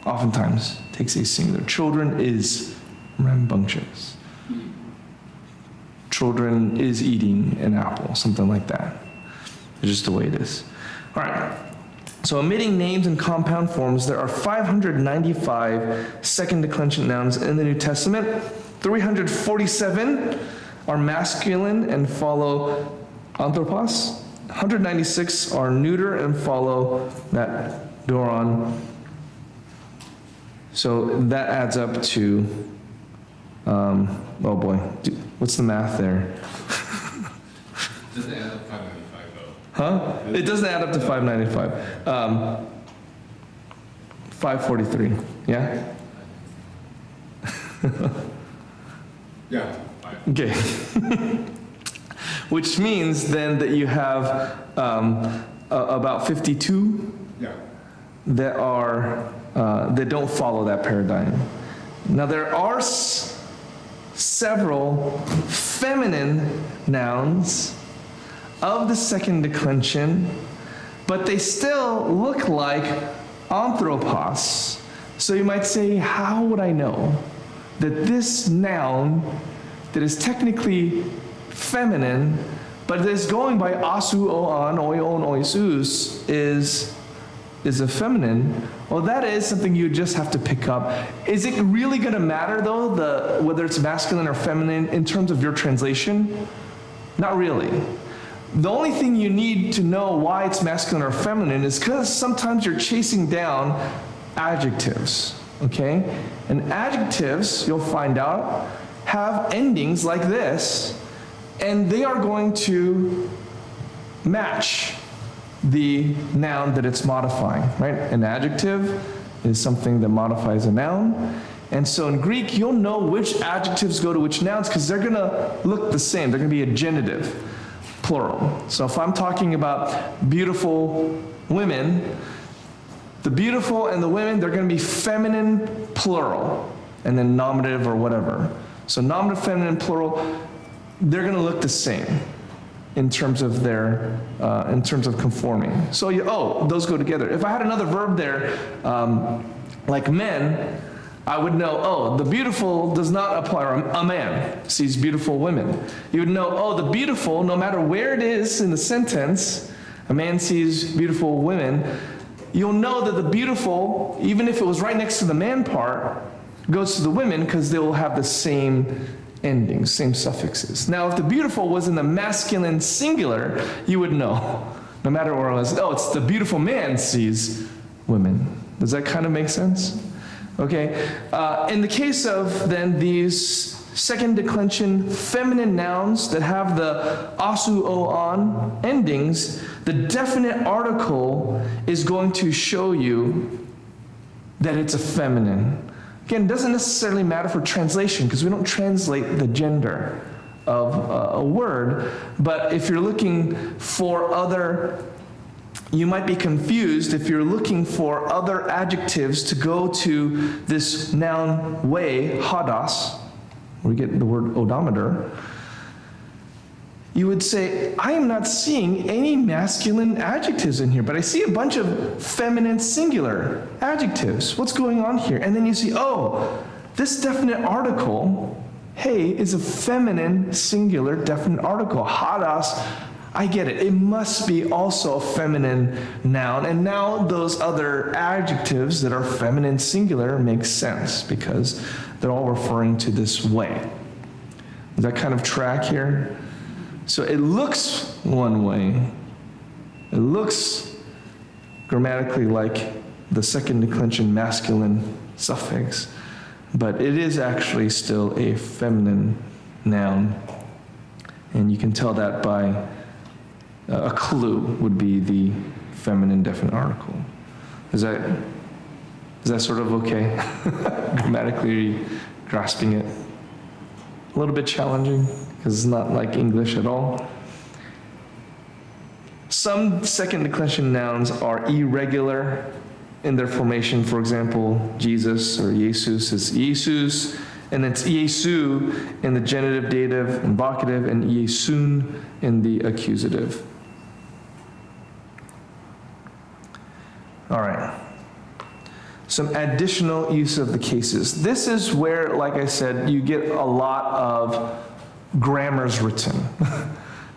oftentimes takes a singular. Children is rambunctious. Children is eating an apple, something like that. It's just the way it is. All right. So omitting names and compound forms, there are 595 second declension nouns in the New Testament. 347 are masculine and follow anthropos. 196 are neuter and follow that doron. So that adds up to, oh boy, what's the math there? Doesn't add up 595 though. Huh? It doesn't add up to 595. 543, yeah? Yeah. Okay. Which means then that you have about 52 that don't follow that paradigm. Now there are several feminine nouns of the second declension, but they still look like anthropos. So you might say, how would I know that this noun that is technically feminine, but is going by asu oan, oion, oisus, is a feminine? Well, that is something you just have to pick up. Is it really going to matter, though, whether it's masculine or feminine in terms of your translation? Not really. The only thing you need to know why it's masculine or feminine is because sometimes you're chasing down adjectives, okay? And adjectives, you'll find out, have endings like this, and they are going to match the noun that it's modifying, right? An adjective is something that modifies a noun. And so in Greek, you'll know which adjectives go to which nouns because they're going to look the same. They're going to be a genitive, plural. So if I'm talking about beautiful women, the beautiful and the women, they're going to be feminine, plural, and then nominative or whatever. So nominative, feminine, plural, they're going to look the same. in terms of conforming. So those go together. If I had another verb there, like men, I would know, the beautiful does not apply, or a man sees beautiful women. You would know, the beautiful, no matter where it is in the sentence, a man sees beautiful women. You'll know that the beautiful, even if it was right next to the man part, goes to the women because they will have the same endings, same suffixes. Now, if the beautiful was in the masculine singular, you would know, no matter where it was, it's the beautiful man sees women. Does that kind of make sense? Okay. In the case of then these second declension feminine nouns that have the asu o on endings, the definite article is going to show you that it's a feminine. Again, it doesn't necessarily matter for translation because we don't translate the gender of a word, but if you're looking for other, you might be confused if you're looking for other adjectives to go to this noun way, hadas, where we get the word odometer. You would say, I am not seeing any masculine adjectives in here, but I see a bunch of feminine singular adjectives. What's going on here? And then you see, this definite article, hey, is a feminine singular definite article. Hadas, I get it. It must be also a feminine noun. And now those other adjectives that are feminine singular make sense because they're all referring to this way. Does that kind of track here? So it looks one way. It looks grammatically like the second declension masculine suffix, but it is actually still a feminine noun. And you can tell that by a clue would be the feminine definite article. Is that sort of okay? Grammatically, are you grasping it? A little bit challenging because it's not like English at all. Some second declension nouns are irregular in their formation. For example, Jesus or Jesus is Jesus, and it's Iesu in the genitive, dative, and vocative, and Iesun in the accusative. All right. Some additional use of the cases. This is where, like I said, you get a lot of grammars written.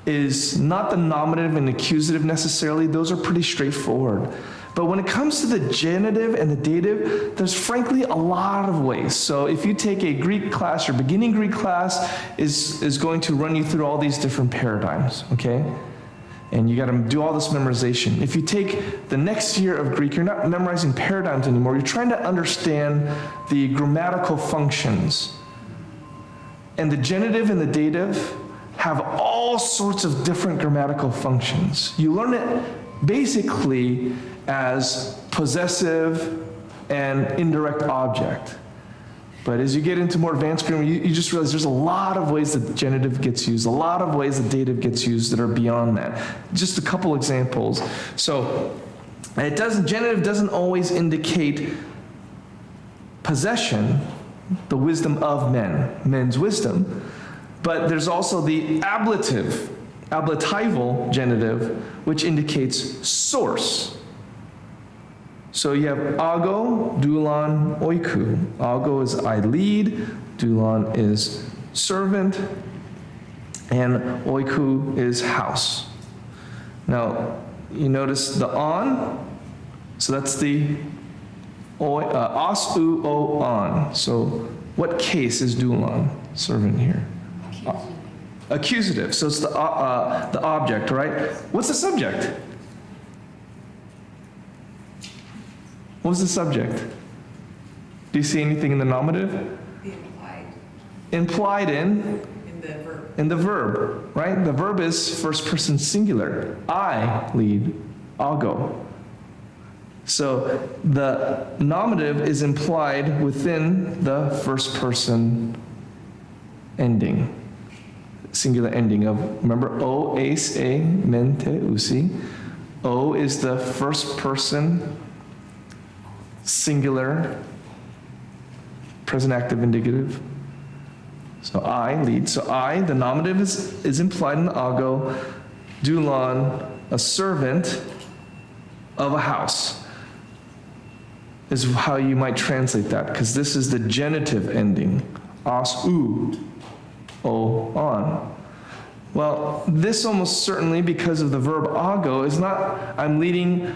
Is not the nominative and accusative necessarily. Those are pretty straightforward. But when it comes to the genitive and the dative, there's frankly a lot of ways. So if you take a Greek class, or beginning Greek class is going to run you through all these different paradigms, okay? And you got to do all this memorization. If you take the next year of Greek, you're not memorizing paradigms anymore. You're trying to understand the grammatical functions. And the genitive and the dative have all sorts of different grammatical functions. You learn it basically as possessive and indirect object. But as you get into more advanced grammar, you just realize there's a lot of ways that the genitive gets used, a lot of ways the dative gets used that are beyond that. Just a couple examples. So genitive doesn't always indicate possession, the wisdom of men, men's wisdom. But there's also the ablatival genitive, which indicates source. So you have ago, doulan, oiku. Ago is I lead, doulan is servant, and oiku is house. Now, you notice the on, so that's the as, u, o, on. So what case is doulan, servant here? Accusative. So it's the object, right? What's the subject? What was the subject? Do you see anything in the nominative? The implied Implied in the verb. in the verb, right? The verb is first person singular. I lead, I'll go. So the nominative is implied within the first person ending. Singular ending of, remember, o, eis, e, mente, usi. O is the first person singular present active indicative. So I lead. So I, the nominative is implied in the ago. Dulon, a servant of a house, is how you might translate that, because this is the genitive ending. As, u, o, on. Well, this almost certainly, because of the verb ago, is not, I'm leading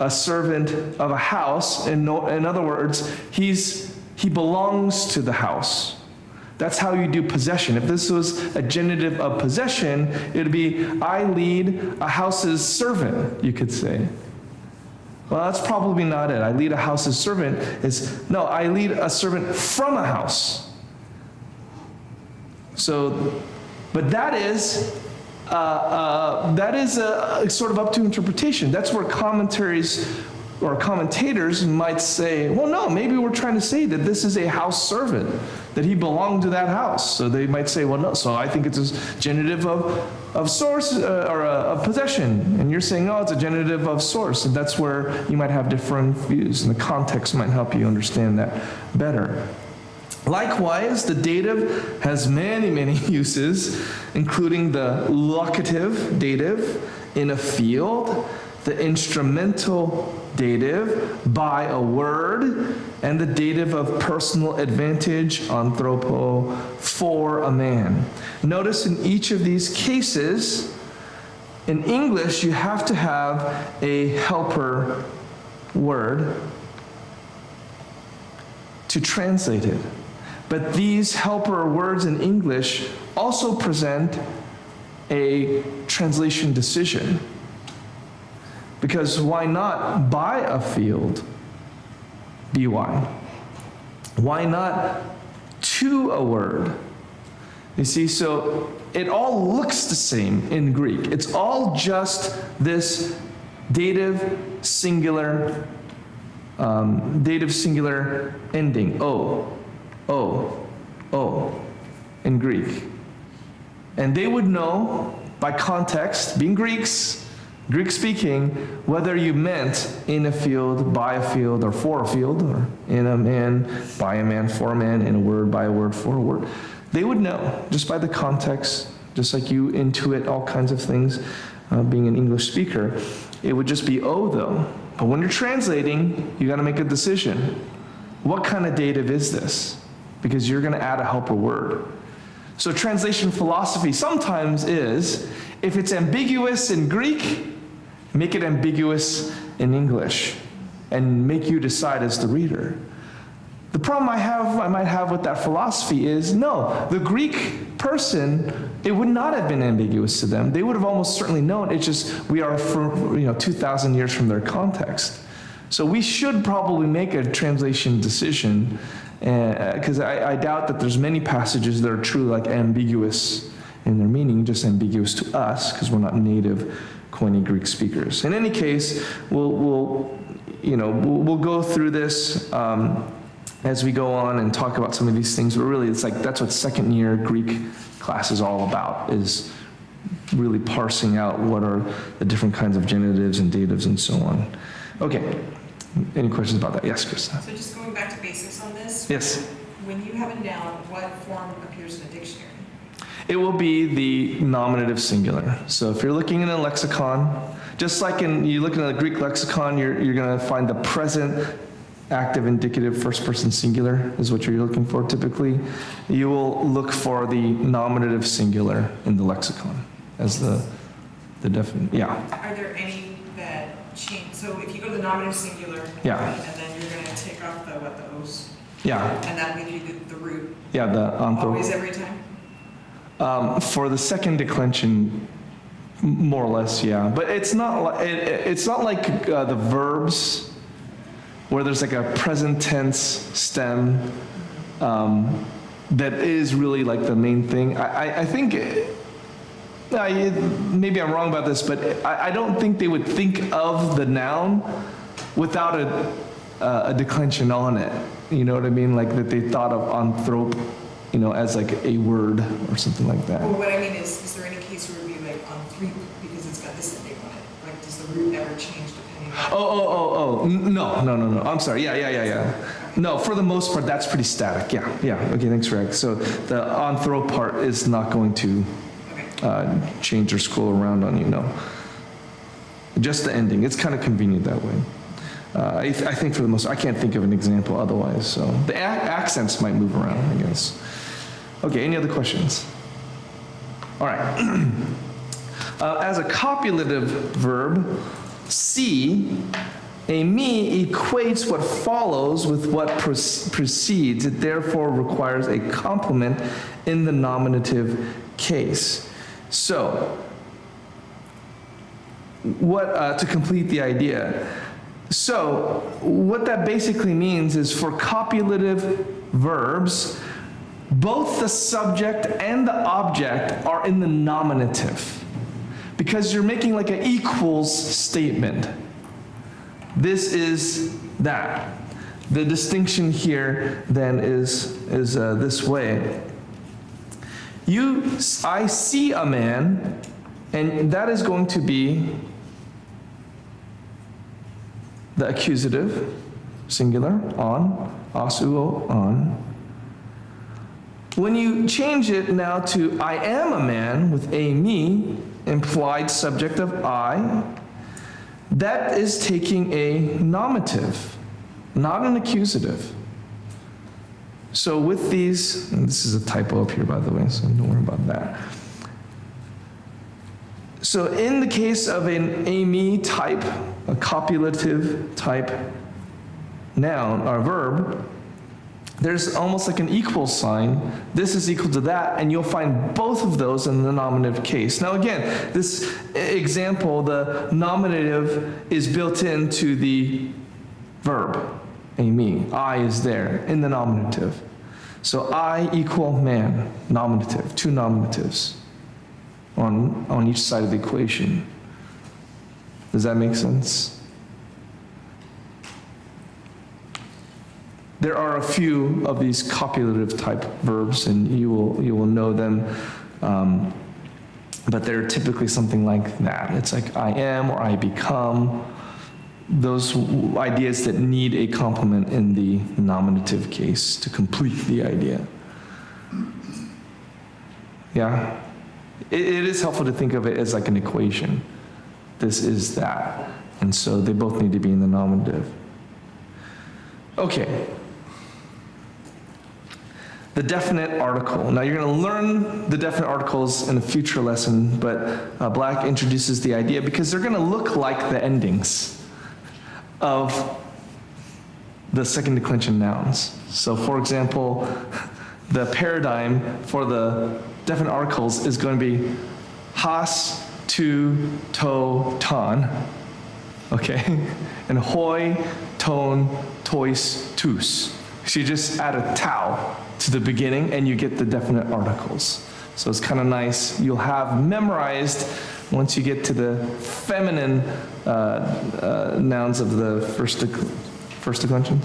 a servant of a house. In other words, he belongs to the house. That's how you do possession. If this was a genitive of possession, it would be, I lead a house's servant, you could say. Well, that's probably not it. I lead a house's servant no, I lead a servant from a house. So, but that is sort of up to interpretation. That's where commentaries or commentators might say, well, no, maybe we're trying to say that this is a house servant, that he belonged to that house. So they might say, well, no, so I think it's a genitive of source or of possession. And you're saying, oh, it's a genitive of source. And that's where you might have different views, and the context might help you understand that better. Likewise, the dative has many, many uses, including the locative dative in a field, the instrumental dative by a word, and the dative of personal advantage, anthropo, for a man. Notice in each of these cases, in English, you have to have a helper word to translate it. But these helper words in English also present a translation decision. Because why not by a field, by? Why not to a word? You see, so it all looks the same in Greek. It's all just this dative singular ending, o in Greek. And they would know by context, being Greeks, Greek speaking, whether you meant in a field, by a field, or for a field, or in a man, by a man, for a man, in a word, by a word, for a word. They would know just by the context, just like you intuit all kinds of things being an English speaker. It would just be O though. But when you're translating, you got to make a decision. What kind of dative is this? Because you're going to add a helper word. So translation philosophy sometimes is, if it's ambiguous in Greek, make it ambiguous in English and make you decide as the reader. The problem I might have with that philosophy is, no, the Greek person, it would not have been ambiguous to them. They would have almost certainly known. It's just we are 2,000 years from their context. So we should probably make a translation decision, because I doubt that there's many passages that are truly like ambiguous in their meaning, just ambiguous to us because we're not native Koine Greek speakers. In any case, we'll go through this as we go on and talk about some of these things. But really, it's like that's what second year Greek class is all about, is really parsing out what are the different kinds of genitives and datives and so on. Okay, any questions about that? Yes, Krista. So just going back to basics on this. Yes. When you have a noun, what form appears in a dictionary? It will be the nominative singular. So if you're looking in a lexicon, just like you look in a Greek lexicon, you're going to find the present active indicative first person singular is what you're looking for typically. You will look for the nominative singular in the lexicon as the definition. Yeah. Are there any that change? So if you go to the nominative singular, Yeah. and then you're going to take off the O's, Yeah. and that leaves you the root. Yeah, the Always, every time? for the second declension, more or less, yeah. But it's not like the verbs where there's like a present tense stem that is really like the main thing. I think, maybe I'm wrong about this, but I don't think they would think of the noun without a declension on it. You know what I mean? Like that they thought of anthrop, as like a word or something like that. Well, what I mean is there any case where it would be like on 3 because it's got this ending on it? Like, does the root ever change depending on? No. I'm sorry. Yeah. No, for the most part, that's pretty static. Yeah. Okay, thanks, Greg. So the anthrop part is not going to change or scroll around on you, no. Just the ending. It's kind of convenient that way. I think for the most, I can't think of an example otherwise, so the accents might move around, I guess. Okay, any other questions? All right. As a copulative verb, see, a me equates what follows with what precedes. It therefore requires a complement in the nominative case. So, what to complete the idea? So, what that basically means is for copulative verbs, both the subject and the object are in the nominative, because you're making like an equals statement. This is that. The distinction here then is this way. I see a man, and that is going to be the accusative, singular, on, asuo, on. When you change it now to I am a man with a me, implied subject of I, that is taking a nominative, not an accusative. So with these, and this is a typo up here by the way, so don't worry about that. So in the case of an a me type, a copulative type noun or verb, there's almost like an equal sign. This is equal to that, and you'll find both of those in the nominative case. Now again, this example, the nominative is built into the verb, a me. I is there in the nominative. So I equal man, nominative, two nominatives on each side of the equation. Does that make sense? There are a few of these copulative type verbs, and you will know them, but they're typically something like that. It's like I am or I become, those ideas that need a complement in the nominative case to complete the idea. Yeah? It is helpful to think of it as like an equation. This is that. And so they both need to be in the nominative. Okay. The definite article. Now you're going to learn the definite articles in a future lesson, but Black introduces the idea because they're going to look like the endings of the second declension nouns. So for example, the paradigm for the definite articles is going to be has, tu, to, ton. Okay? And hoi, ton, tois, tus. So you just add a tau to the beginning and you get the definite articles. So it's kind of nice. You'll have memorized, once you get to the feminine nouns of the first declension?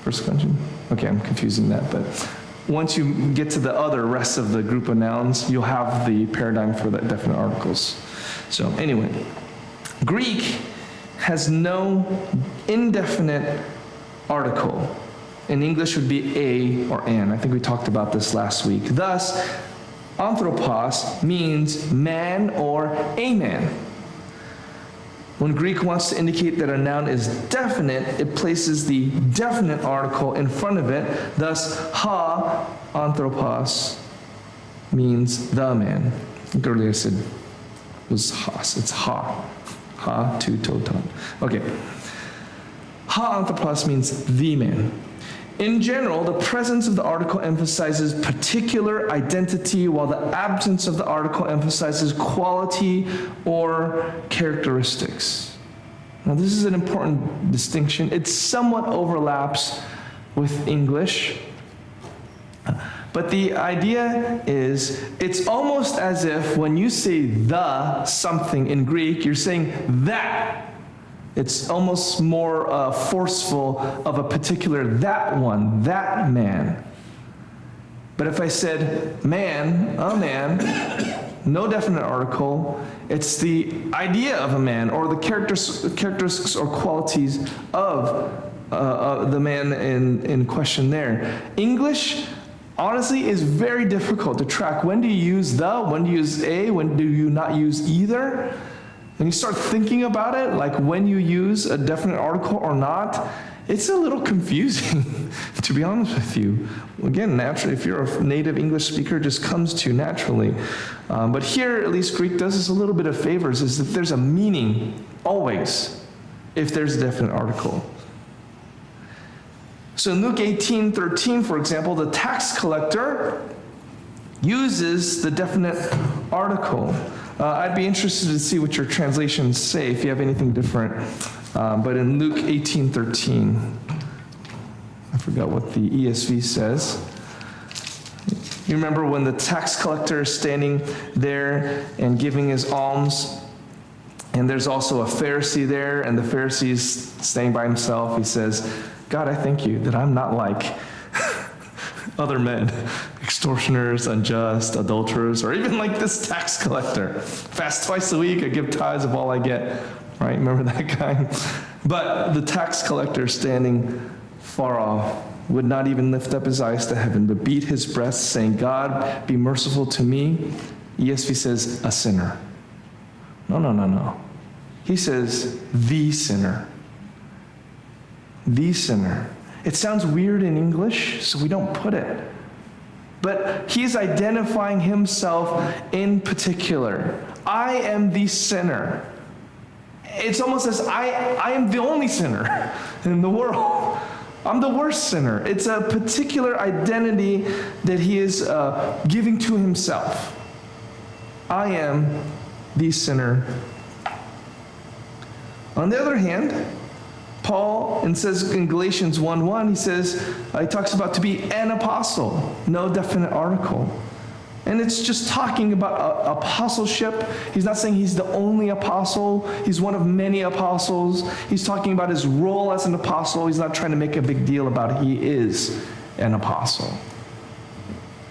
First declension? Okay, I'm confusing that, but once you get to the other rest of the group of nouns, you'll have the paradigm for the definite articles. So anyway, Greek has no indefinite article. In English would be a or an. I think we talked about this last week. Thus, anthropos means man or a man. When Greek wants to indicate that a noun is definite, it places the definite article in front of it. Thus, ha, anthropos, means the man. I think earlier I said it was has. It's ha. Ha, tu, to, ton. Okay. Ha, anthropos means the man. In general, the presence of the article emphasizes particular identity, while the absence of the article emphasizes quality or characteristics. Now, this is an important distinction. It somewhat overlaps with English, but the idea is it's almost as if when you say the something in Greek, you're saying that. It's almost more forceful of a particular that one, that man. But if I said man, a man, no definite article, it's the idea of a man or the characteristics or qualities of the man in question there. English honestly, is very difficult to track. When do you use the? When do you use a? When do you not use either? When you start thinking about it, like when you use a definite article or not, it's a little confusing, to be honest with you. Again, naturally, if you're a native English speaker, it just comes to you naturally. But here, at least Greek does us a little bit of favors, is that there's a meaning, always, if there's a definite article. So in Luke 18:13, for example, the tax collector uses the definite article. I'd be interested to see what your translations say, if you have anything different. But in Luke 18:13, I forgot what the ESV says. You remember when the tax collector is standing there and giving his alms, and there's also a Pharisee there, and the Pharisee is staying by himself. He says, God, I thank you that I'm not like other men, extortioners, unjust, adulterers, or even like this tax collector. Fast twice a week, I give tithes of all I get. Right? Remember that guy? But the tax collector, standing far off, would not even lift up his eyes to heaven, but beat his breast, saying, God, be merciful to me. ESV says, a sinner. No. He says, the sinner. The sinner. It sounds weird in English, so we don't put it. But he's identifying himself in particular. I am the sinner. It's almost as I am the only sinner in the world. I'm the worst sinner. It's a particular identity that he is giving to himself. I am the sinner. On the other hand, Paul, and says in Galatians 1:1, he says, he talks about to be an apostle, no definite article. And it's just talking about apostleship. He's not saying he's the only apostle. He's one of many apostles. He's talking about his role as an apostle. He's not trying to make a big deal about it. He is an apostle.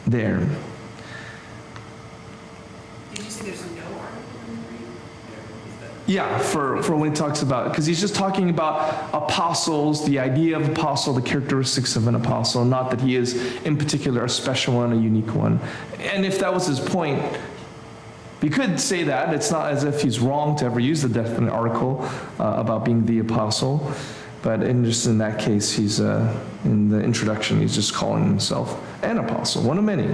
There. Did you say there's no article in the Greek? Yeah, for when he talks about, because he's just talking about apostles, the idea of apostle, the characteristics of an apostle, not that he is in particular a special one, a unique one. And if that was his point, we could say that. It's not as if he's wrong to ever use the definite article about being the apostle. But just in that case, he's in the introduction, he's just calling himself an apostle, one of many.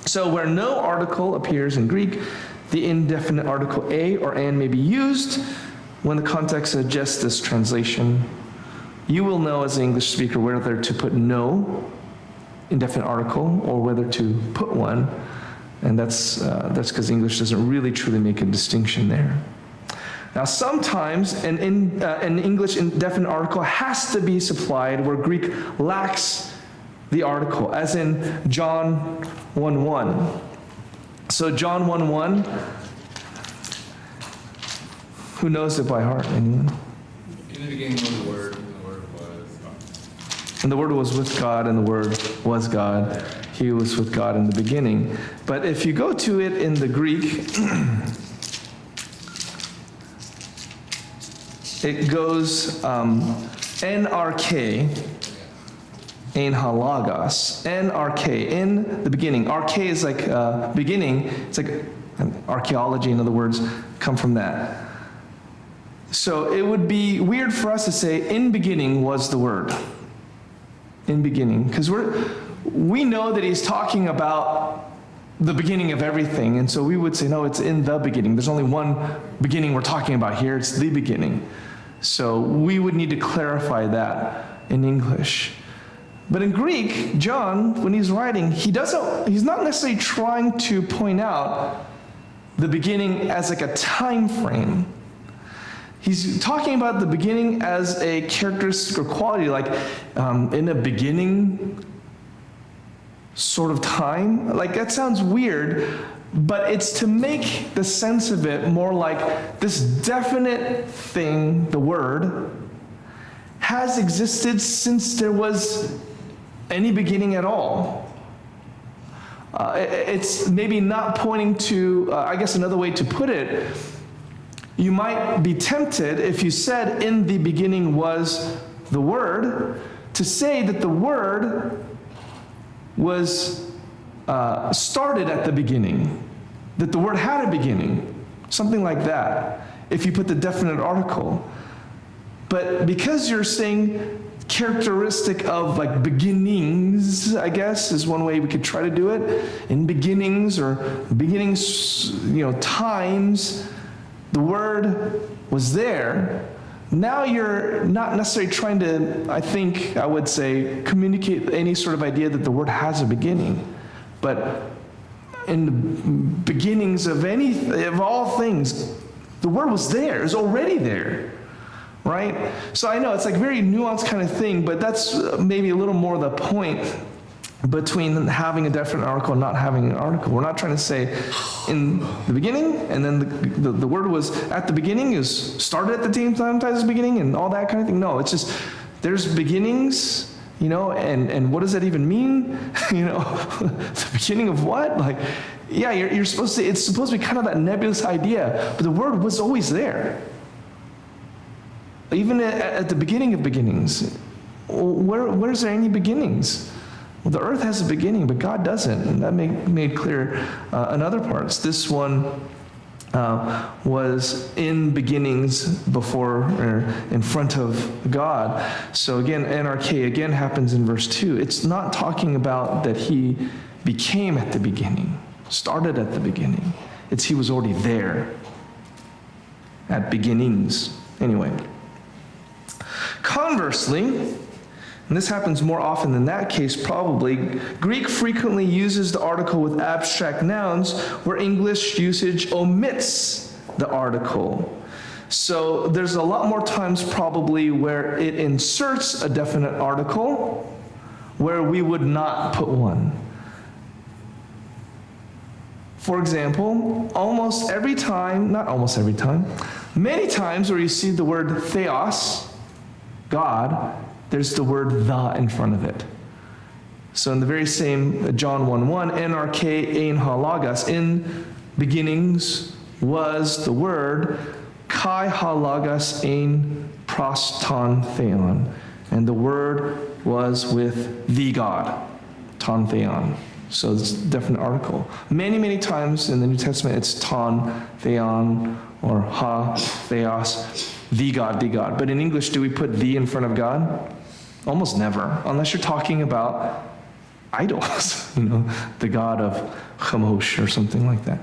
So where no article appears in Greek, the indefinite article a or an may be used when the context suggests this translation. You will know as an English speaker whether to put no indefinite article or whether to put one, and that's because English doesn't really truly make a distinction there. Now sometimes an English indefinite article has to be supplied where Greek lacks the article, as in John 1:1. So John 1:1, who knows it by heart? Anyone? In the beginning was the Word, and the Word was God. And the Word was with God, and the Word was God. He was with God in the beginning. But if you go to it in the Greek, it goes NRK, ein halagos, NRK, in the beginning. RK is like beginning. It's like archaeology, in other words, come from that. So it would be weird for us to say, in beginning was the Word. In beginning. Because we know that he's talking about the beginning of everything. And so we would say, no, it's in the beginning. There's only one beginning we're talking about here. It's the beginning. So we would need to clarify that in English. But in Greek, John, when he's writing, he's not necessarily trying to point out the beginning as like a time frame. He's talking about the beginning as a characteristic or quality, like in a beginning sort of time. Like that sounds weird, but it's to make the sense of it more like this definite thing, the Word, has existed since there was any beginning at all. It's maybe not pointing to, I guess another way to put it, you might be tempted, if you said in the beginning was the Word, to say that the Word was started at the beginning, that the word had a beginning, something like that, if you put the definite article. But because you're saying characteristic of like beginnings, I guess, is one way we could try to do it. In beginnings or beginnings, times, the word was there. Now you're not necessarily trying to, I would say, communicate any sort of idea that the word has a beginning. But in the beginnings of all things, the word was there, it was already there. Right? So I know it's like a very nuanced kind of thing, but that's maybe a little more the point between having a definite article and not having an article. We're not trying to say in the beginning, and then the word was at the beginning, is started at the same time as the beginning, and all that kind of thing. No, it's just there's beginnings, and what does that even mean? The beginning of what? Like, yeah, you're supposed to. It's supposed to be kind of that nebulous idea, but the word was always there. Even at the beginning of beginnings, where's there any beginnings? Well, the earth has a beginning, but God doesn't, and that made clear in other parts. This one was in beginnings before, or in front of God. So again, NRK again happens in verse 2. It's not talking about that he became at the beginning, started at the beginning. It's he was already there at beginnings. Anyway. Conversely, and this happens more often than that case probably, Greek frequently uses the article with abstract nouns where English usage omits the article. So there's a lot more times probably where it inserts a definite article where we would not put one. For example, almost every time, not almost every time, many times where you see the word theos, God, there's the word the in front of it. So in the very same John 1:1, NRK ein ha logos, in beginnings was the word, kai ha logos ein proston theon, and the word was with the God, ton theon. So it's a definite article. Many, many times in the New Testament it's ton theon or ha theos, the God, the God. But in English, do we put the in front of God? Almost never, unless you're talking about idols, the God of Chemosh or something like that.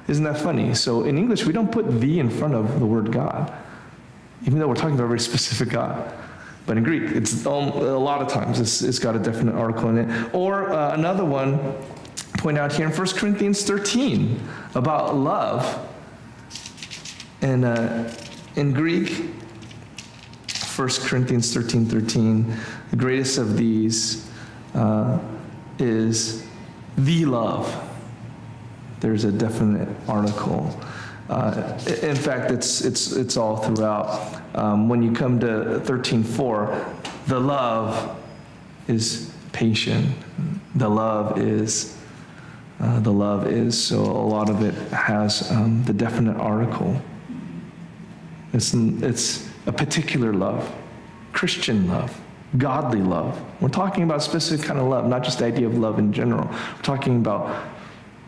Isn't that funny? So in English, we don't put the in front of the word God, even though we're talking about a very specific God. But in Greek, it's a lot of times it's got a definite article in it. Or another one, point out here in 1 Corinthians 13 about love. And in Greek, 1 Corinthians 13:13, the greatest of these is the love. There's a definite article. In fact, it's all throughout. When you come to 13:4, the love is patient. The love is. So a lot of it has the definite article. It's a particular love, Christian love, godly love. We're talking about a specific kind of love, not just the idea of love in general. We're talking about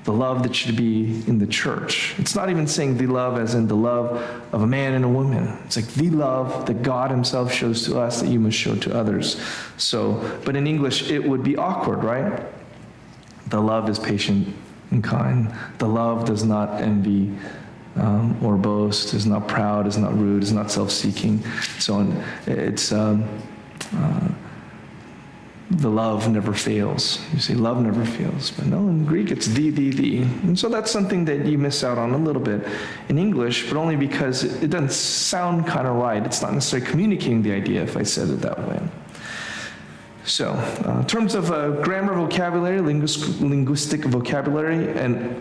the love that should be in the church. It's not even saying the love as in the love of a man and a woman. It's like the love that God himself shows to us that you must show to others. So, but in English, it would be awkward, right? The love is patient and kind. The love does not envy or boast, is not proud, is not rude, is not self-seeking. So it's the love never fails. You say love never fails, but no, in Greek it's the. And so that's something that you miss out on a little bit in English, but only because it doesn't sound kind of right. It's not necessarily communicating the idea if I said it that way. So, in terms of grammar vocabulary, linguistic vocabulary, and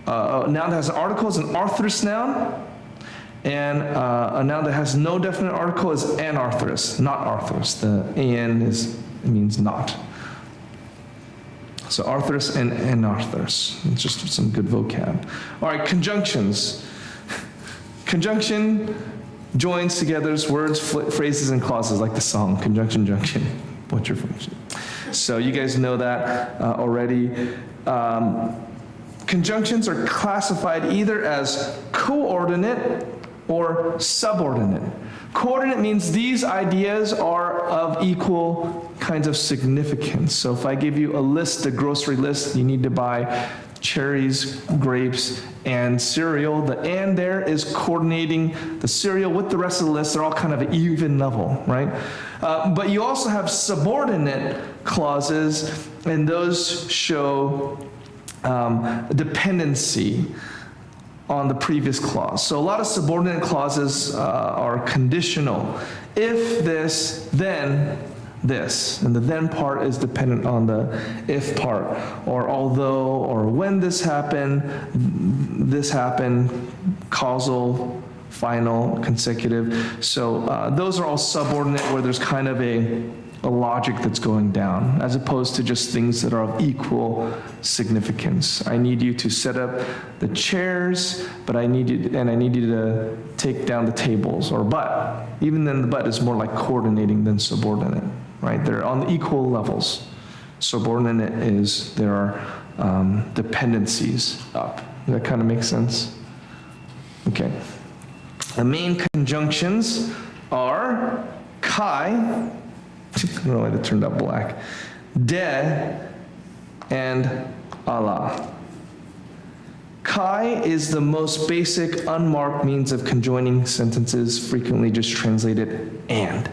a noun that has an article is an arthrous noun, and a noun that has no definite article is anarthrous, not arthrous. The an means not. So arthrous and anarthrous. It's just some good vocab. All right, conjunctions. Conjunction joins together words, phrases, and clauses like the song, conjunction, junction. What's your function? So you guys know that already. Conjunctions are classified either as coordinate or subordinate. Coordinate means these ideas are of equal kinds of significance. So if I give you a list, a grocery list, you need to buy cherries, grapes, and cereal. The and there is coordinating the cereal with the rest of the list. They're all kind of even level, right? But you also have subordinate clauses, and those show dependency on the previous clause. So a lot of subordinate clauses are conditional. If this, then this. And the then part is dependent on the if part. Or although, or when this happened, causal, final, consecutive. So those are all subordinate where there's kind of a logic that's going down, as opposed to just things that are of equal significance. I need you to set up the chairs, but I need you to take down the tables, or but. Even then the but is more like coordinating than subordinate, right? They're on equal levels. Subordinate is there are dependencies up. Does that kind of make sense? Okay. The main conjunctions are kai, I don't know why that turned out black, de, and Allah. Kai is the most basic unmarked means of conjoining sentences, frequently just translated and.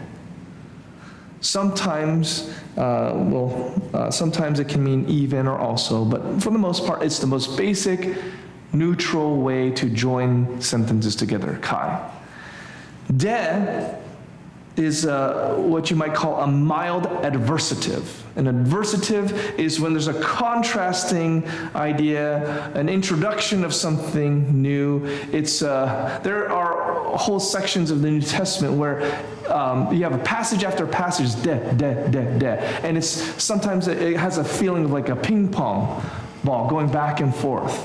Sometimes, sometimes it can mean even or also, but for the most part, it's the most basic, neutral way to join sentences together, kai. De is what you might call a mild adversative. An adversative is when there's a contrasting idea, an introduction of something new. There are whole sections of the New Testament where you have a passage after passage, and it's sometimes it has a feeling of like a ping pong ball going back and forth,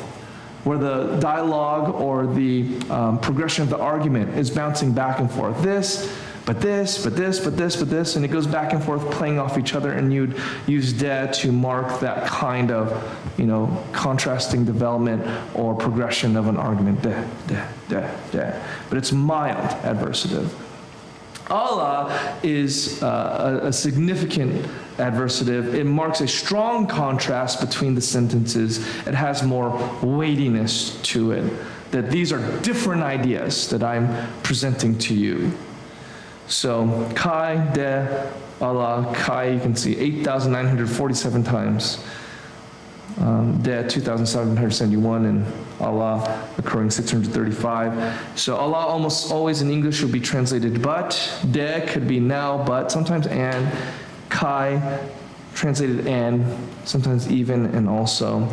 where the dialogue or the progression of the argument is bouncing back and forth. This, but this, but this, but this, but this, and it goes back and forth playing off each other, and you'd use de to mark that kind of, contrasting development or progression of an argument. De. But it's mild adversative. Allah is a significant adversative. It marks a strong contrast between the sentences. It has more weightiness to it. That these are different ideas that I'm presenting to you. So, kai, de, Allah, kai, you can see 8,947 times. De, 2,771, and Allah occurring 635. So Allah almost always in English will be translated but. De could be now, but, sometimes and. Kai, translated and, sometimes even and also.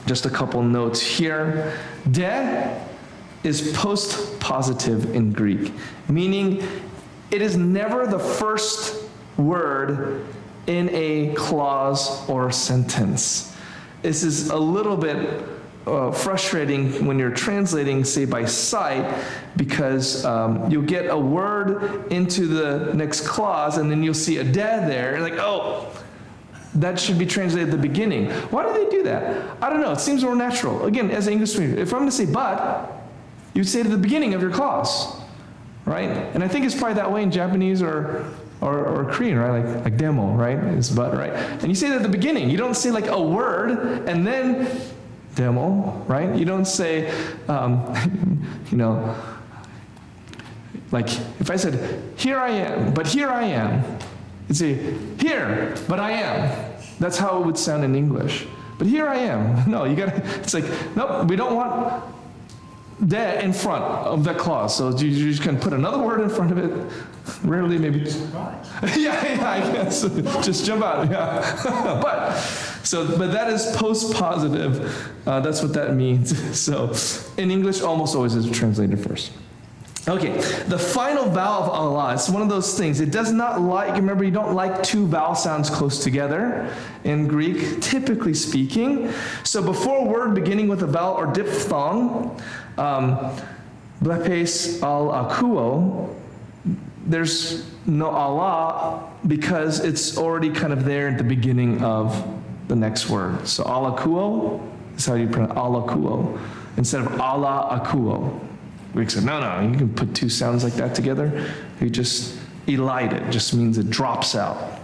Just a couple notes here. De is post-positive in Greek, meaning it is never the first word in a clause or sentence. This is a little bit frustrating when you're translating, say, by sight, because you'll get a word into the next clause, and then you'll see a de there, and like, oh, that should be translated at the beginning. Why do they do that? I don't know. It seems more natural. Again, as an English speaker, if I'm going to say but, you'd say it at the beginning of your clause, right? And I think it's probably that way in Japanese or Korean, right? Like demo, right? Is but, right? And you say that at the beginning. You don't say like a word and then demo, right? You don't say, like if I said, here I am, but here I am. You'd say, here, but I am. That's how it would sound in English. But here I am. No, it's like, nope, we don't want de in front of that clause. So you just can put another word in front of it. Rarely, maybe. yeah, I guess. Just jump out, yeah. But that is post-positive. That's what that means. So in English, almost always is translated first. Okay, the final vowel of Allah, it's one of those things. It does not like, remember, you don't like two vowel sounds close together in Greek, typically speaking. So before a word beginning with a vowel or diphthong, blepes al akuo, there's no Allah because it's already kind of there at the beginning of the next word. So alakuo is how you pronounce alakuo instead of ala akuo. Greeks said, no, you can put two sounds like that together. You just elide it, just means it drops out.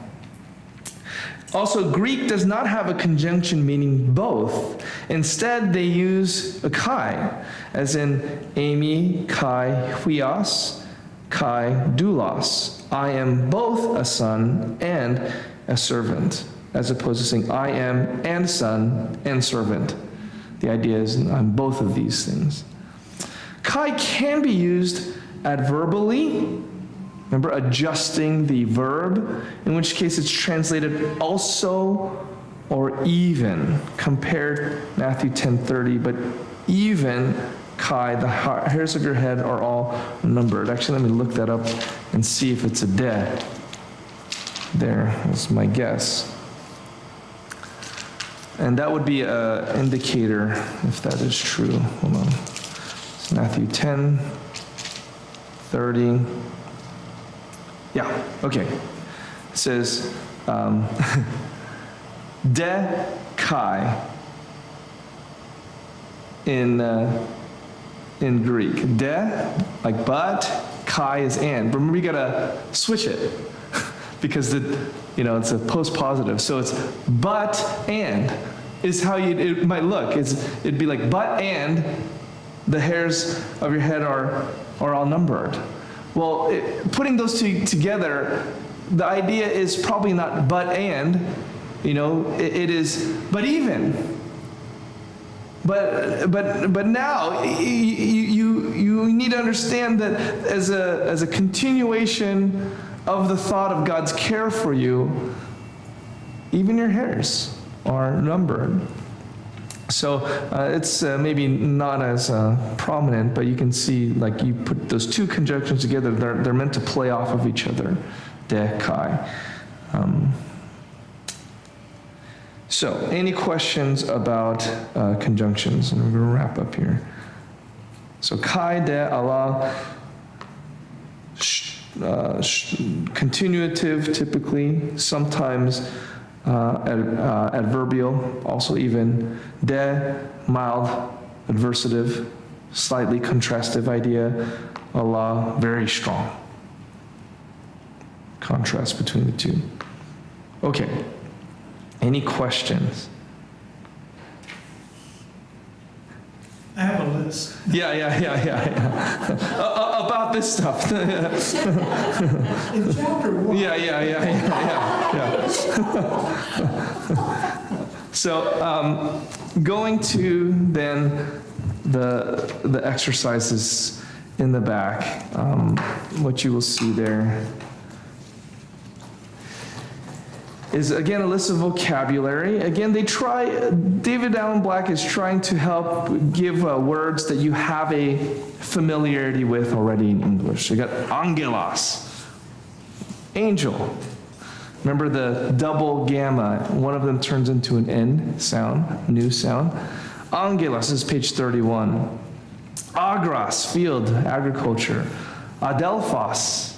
Also, Greek does not have a conjunction meaning both. Instead, they use a kai, as in Amy kai huios, kai doulos. I am both a son and a servant, as opposed to saying I am and son and servant. The idea is I'm both of these things. Kai can be used adverbially. Remember, adjusting the verb, in which case it's translated also or even. Compare Matthew 10:30, but even Kai, the hairs of your head are all numbered. Actually, let me look that up and see if it's a de. That's my guess. And that would be an indicator if that is true. Hold on. It's Matthew 10:30. Yeah, okay. It says, de kai in Greek. De, like but, kai is and. But remember, you gotta switch it because it's a post-positive. So it's but and is how it might look. It'd be like but and the hairs of your head are all numbered. Well, putting those two together, the idea is probably not but and, it is but even. But now you need to understand that as a continuation of the thought of God's care for you, even your hairs are numbered. So it's maybe not as prominent, but you can see, like, you put those two conjunctions together, they're meant to play off of each other. De, kai. So, any questions about conjunctions? And we're going to wrap up here. So, kai, de, Allah, continuative typically, sometimes adverbial, also even. De, mild, adversative, slightly contrastive idea. Allah, very strong. Contrast between the two. Okay. Any questions? I have a list. Yeah. About this stuff. In chapter 1. Yeah. So, going to then the exercises in the back, what you will see there is, again, a list of vocabulary. Again, David Allen Black is trying to help give words that you have a familiarity with already in English. You got angelos, angel. Remember the double gamma, one of them turns into an N sound, new sound. Angelos is page 31. Agros, field, agriculture. Adelphos,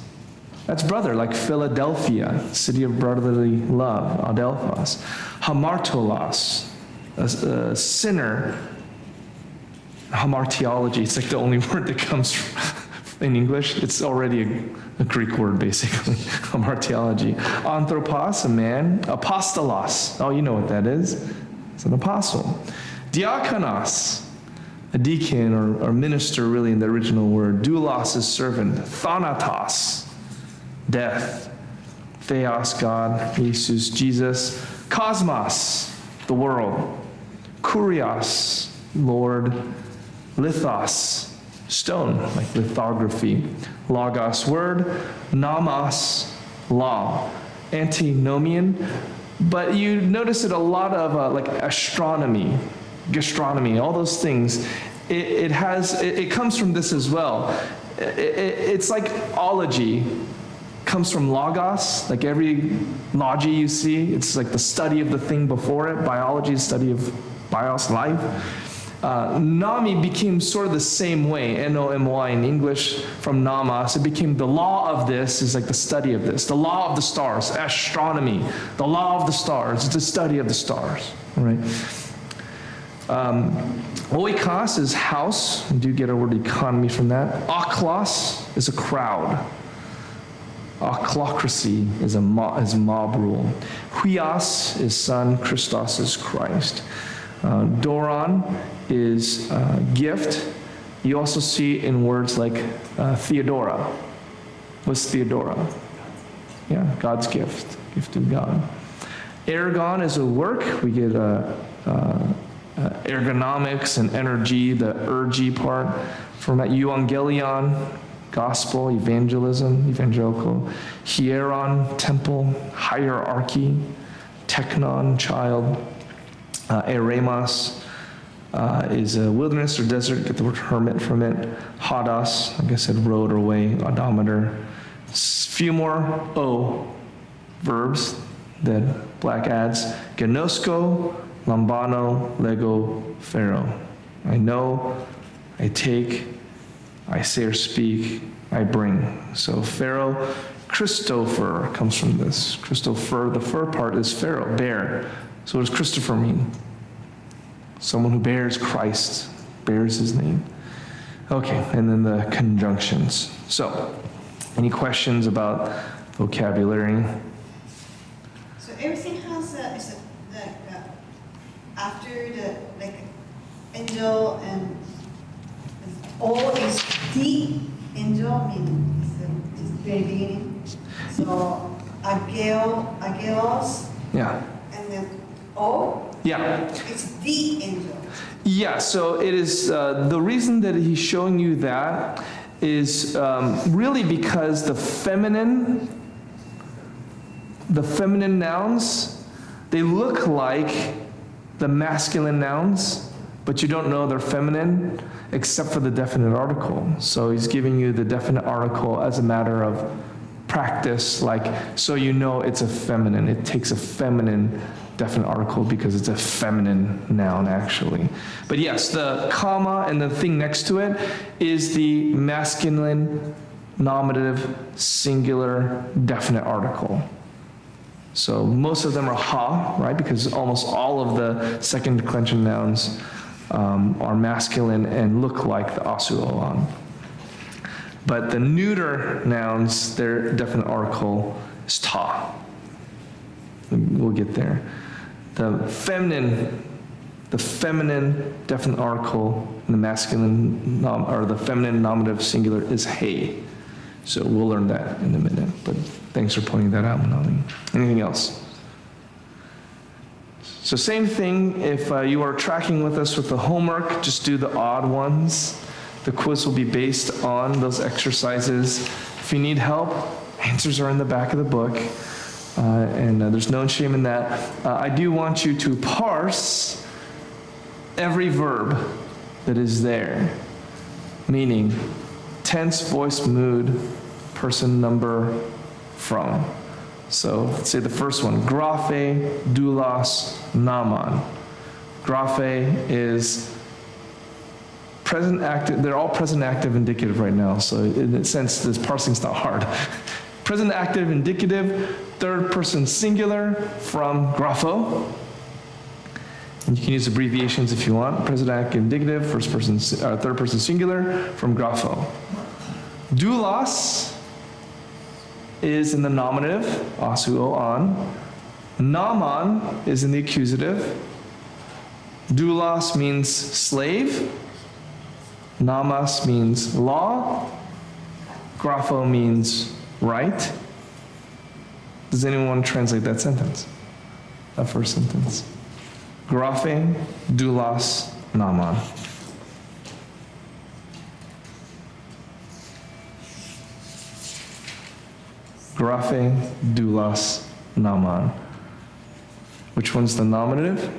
that's brother, like Philadelphia, city of brotherly love, Adelphos. Hamartolos, a sinner. Hamartiology, it's like the only word that comes in English. It's already a Greek word, basically. Hamartiology. Anthropos, a man. Apostolos, oh, you know what that is. It's an apostle. Diakonos, a deacon or minister, really, in the original word. Doulos is servant. Thanatos, death. Theos, God. Jesus, Jesus. Cosmos, the world. Kurios, Lord. Lithos, stone, like lithography. Logos, word. Nomos, law. Antinomian. But you notice it a lot of like astronomy, gastronomy, all those things. It comes from this as well. It's like ology. Comes from logos, like every logy you see, it's like the study of the thing before it. Biology is study of bios, life. Nami became sort of the same way, N-O-M-Y in English from namas. It became the law of this is like the study of this. The law of the stars, astronomy. The law of the stars, it's the study of the stars, right? Oikos is house. We do get our word economy from that. Aklos is a crowd. Ochlocracy is mob rule. Huios is son. Christos is Christ. Doron is gift. You also see it in words like Theodora. What's Theodora? Yeah, God's gift. Gift of God. Ergon is a work. We get ergonomics and energy, the ergy part from that. Evangelion, gospel, evangelism, evangelical. Hieron, temple, hierarchy. Technon, child. Eremos is a wilderness or desert, get the word hermit from it. Hados, like I said, road or way, odometer. Few more verbs that Black adds. Gnosko, lambano, lego, pharaoh. I know, I take, I say or speak, I bring. So pharaoh, Christopher comes from this. Christopher, the fur part is pharaoh, bear. So what does Christopher mean? Someone who bears Christ, bears his name. Okay, and then the conjunctions. So, any questions about vocabulary? So everything has after the like angel and all is the angel mean is the very beginning. So agelos Yeah. and then O. Yeah. It's the angel. Yeah, so it is, the reason that he's showing you that is really because the feminine nouns, they look like the masculine nouns, but you don't know they're feminine except for the definite article. So he's giving you the definite article as a matter of practice, like, so you know it's a feminine. It takes a feminine definite article because it's a feminine noun, actually. But yes, the comma and the thing next to it is the masculine, nominative, singular, definite article. So most of them are ha, right? Because almost all of the second declension nouns are masculine and look like the asu oan. But the neuter nouns, their definite article is ta. We'll get there. The feminine definite article and the masculine or the feminine nominative singular is hey. So we'll learn that in a minute. But thanks for pointing that out, Manali. Anything else? So same thing, if you are tracking with us with the homework, just do the odd ones. The quiz will be based on those exercises. If you need help, answers are in the back of the book. And there's no shame in that. I do want you to parse every verb that is there, meaning tense, voice, mood, person, number, from. So let's say the first one, graphe, doulos, naman. Graphe is present active, they're all present active indicative right now, so in a sense, this parsing's not hard. Present active indicative, third person singular from grapho. And you can use abbreviations if you want. Present active indicative, third person singular from grapho. Doulos is in the nominative, asu o an. Naman is in the accusative. Doulos means slave. Namas means law. Grapho means right. Does anyone want to translate that sentence? That first sentence. Graphe, doulos, naman. Graphe, doulos, naman. Which one's the nominative?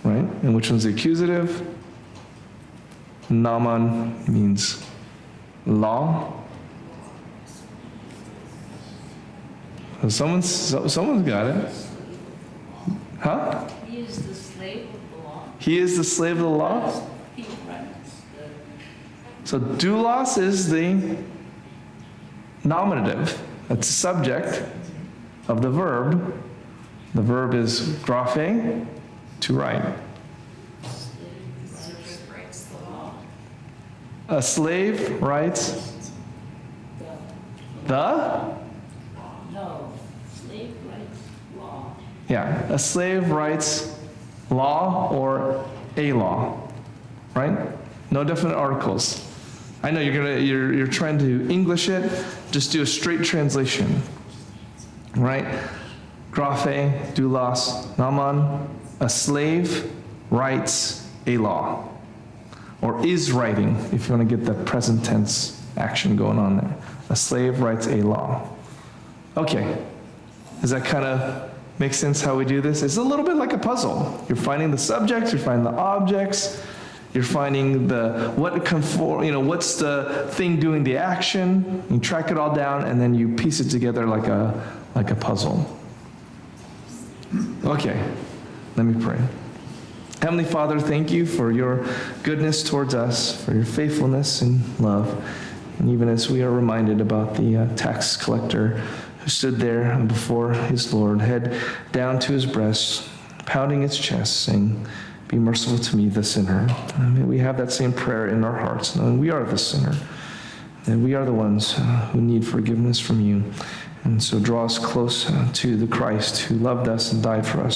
Right? And which one's the accusative? Naman means law. Someone's got it. Huh? He is the slave of the law. He is the slave of the law. So doulos is the nominative. That's the subject of the verb. The verb is graphe, to write. Subject writes the law. A slave writes the? No, slave rights law. Yeah, a slave writes law or a law, right? No definite articles. I know you're trying to English it, just do a straight translation, right? Graphe, doulos, naman, a slave writes a law, or is writing, if you want to get the present tense action going on there. A slave writes a law. Okay, does that kind of make sense how we do this? It's a little bit like a puzzle. You're finding the subjects, you're finding the objects, you're finding what's the thing doing the action. You track it all down, and then you piece it together like a puzzle. Okay, let me pray. Heavenly Father, thank you for your goodness towards us, for your faithfulness and love. And even as we are reminded about the tax collector who stood there before his Lord, head down to his breast, pounding his chest, saying, "Be merciful to me, the sinner." And may we have that same prayer in our hearts, knowing we are the sinner, and we are the ones who need forgiveness from you. And so draw us close to the Christ who loved us and died for us.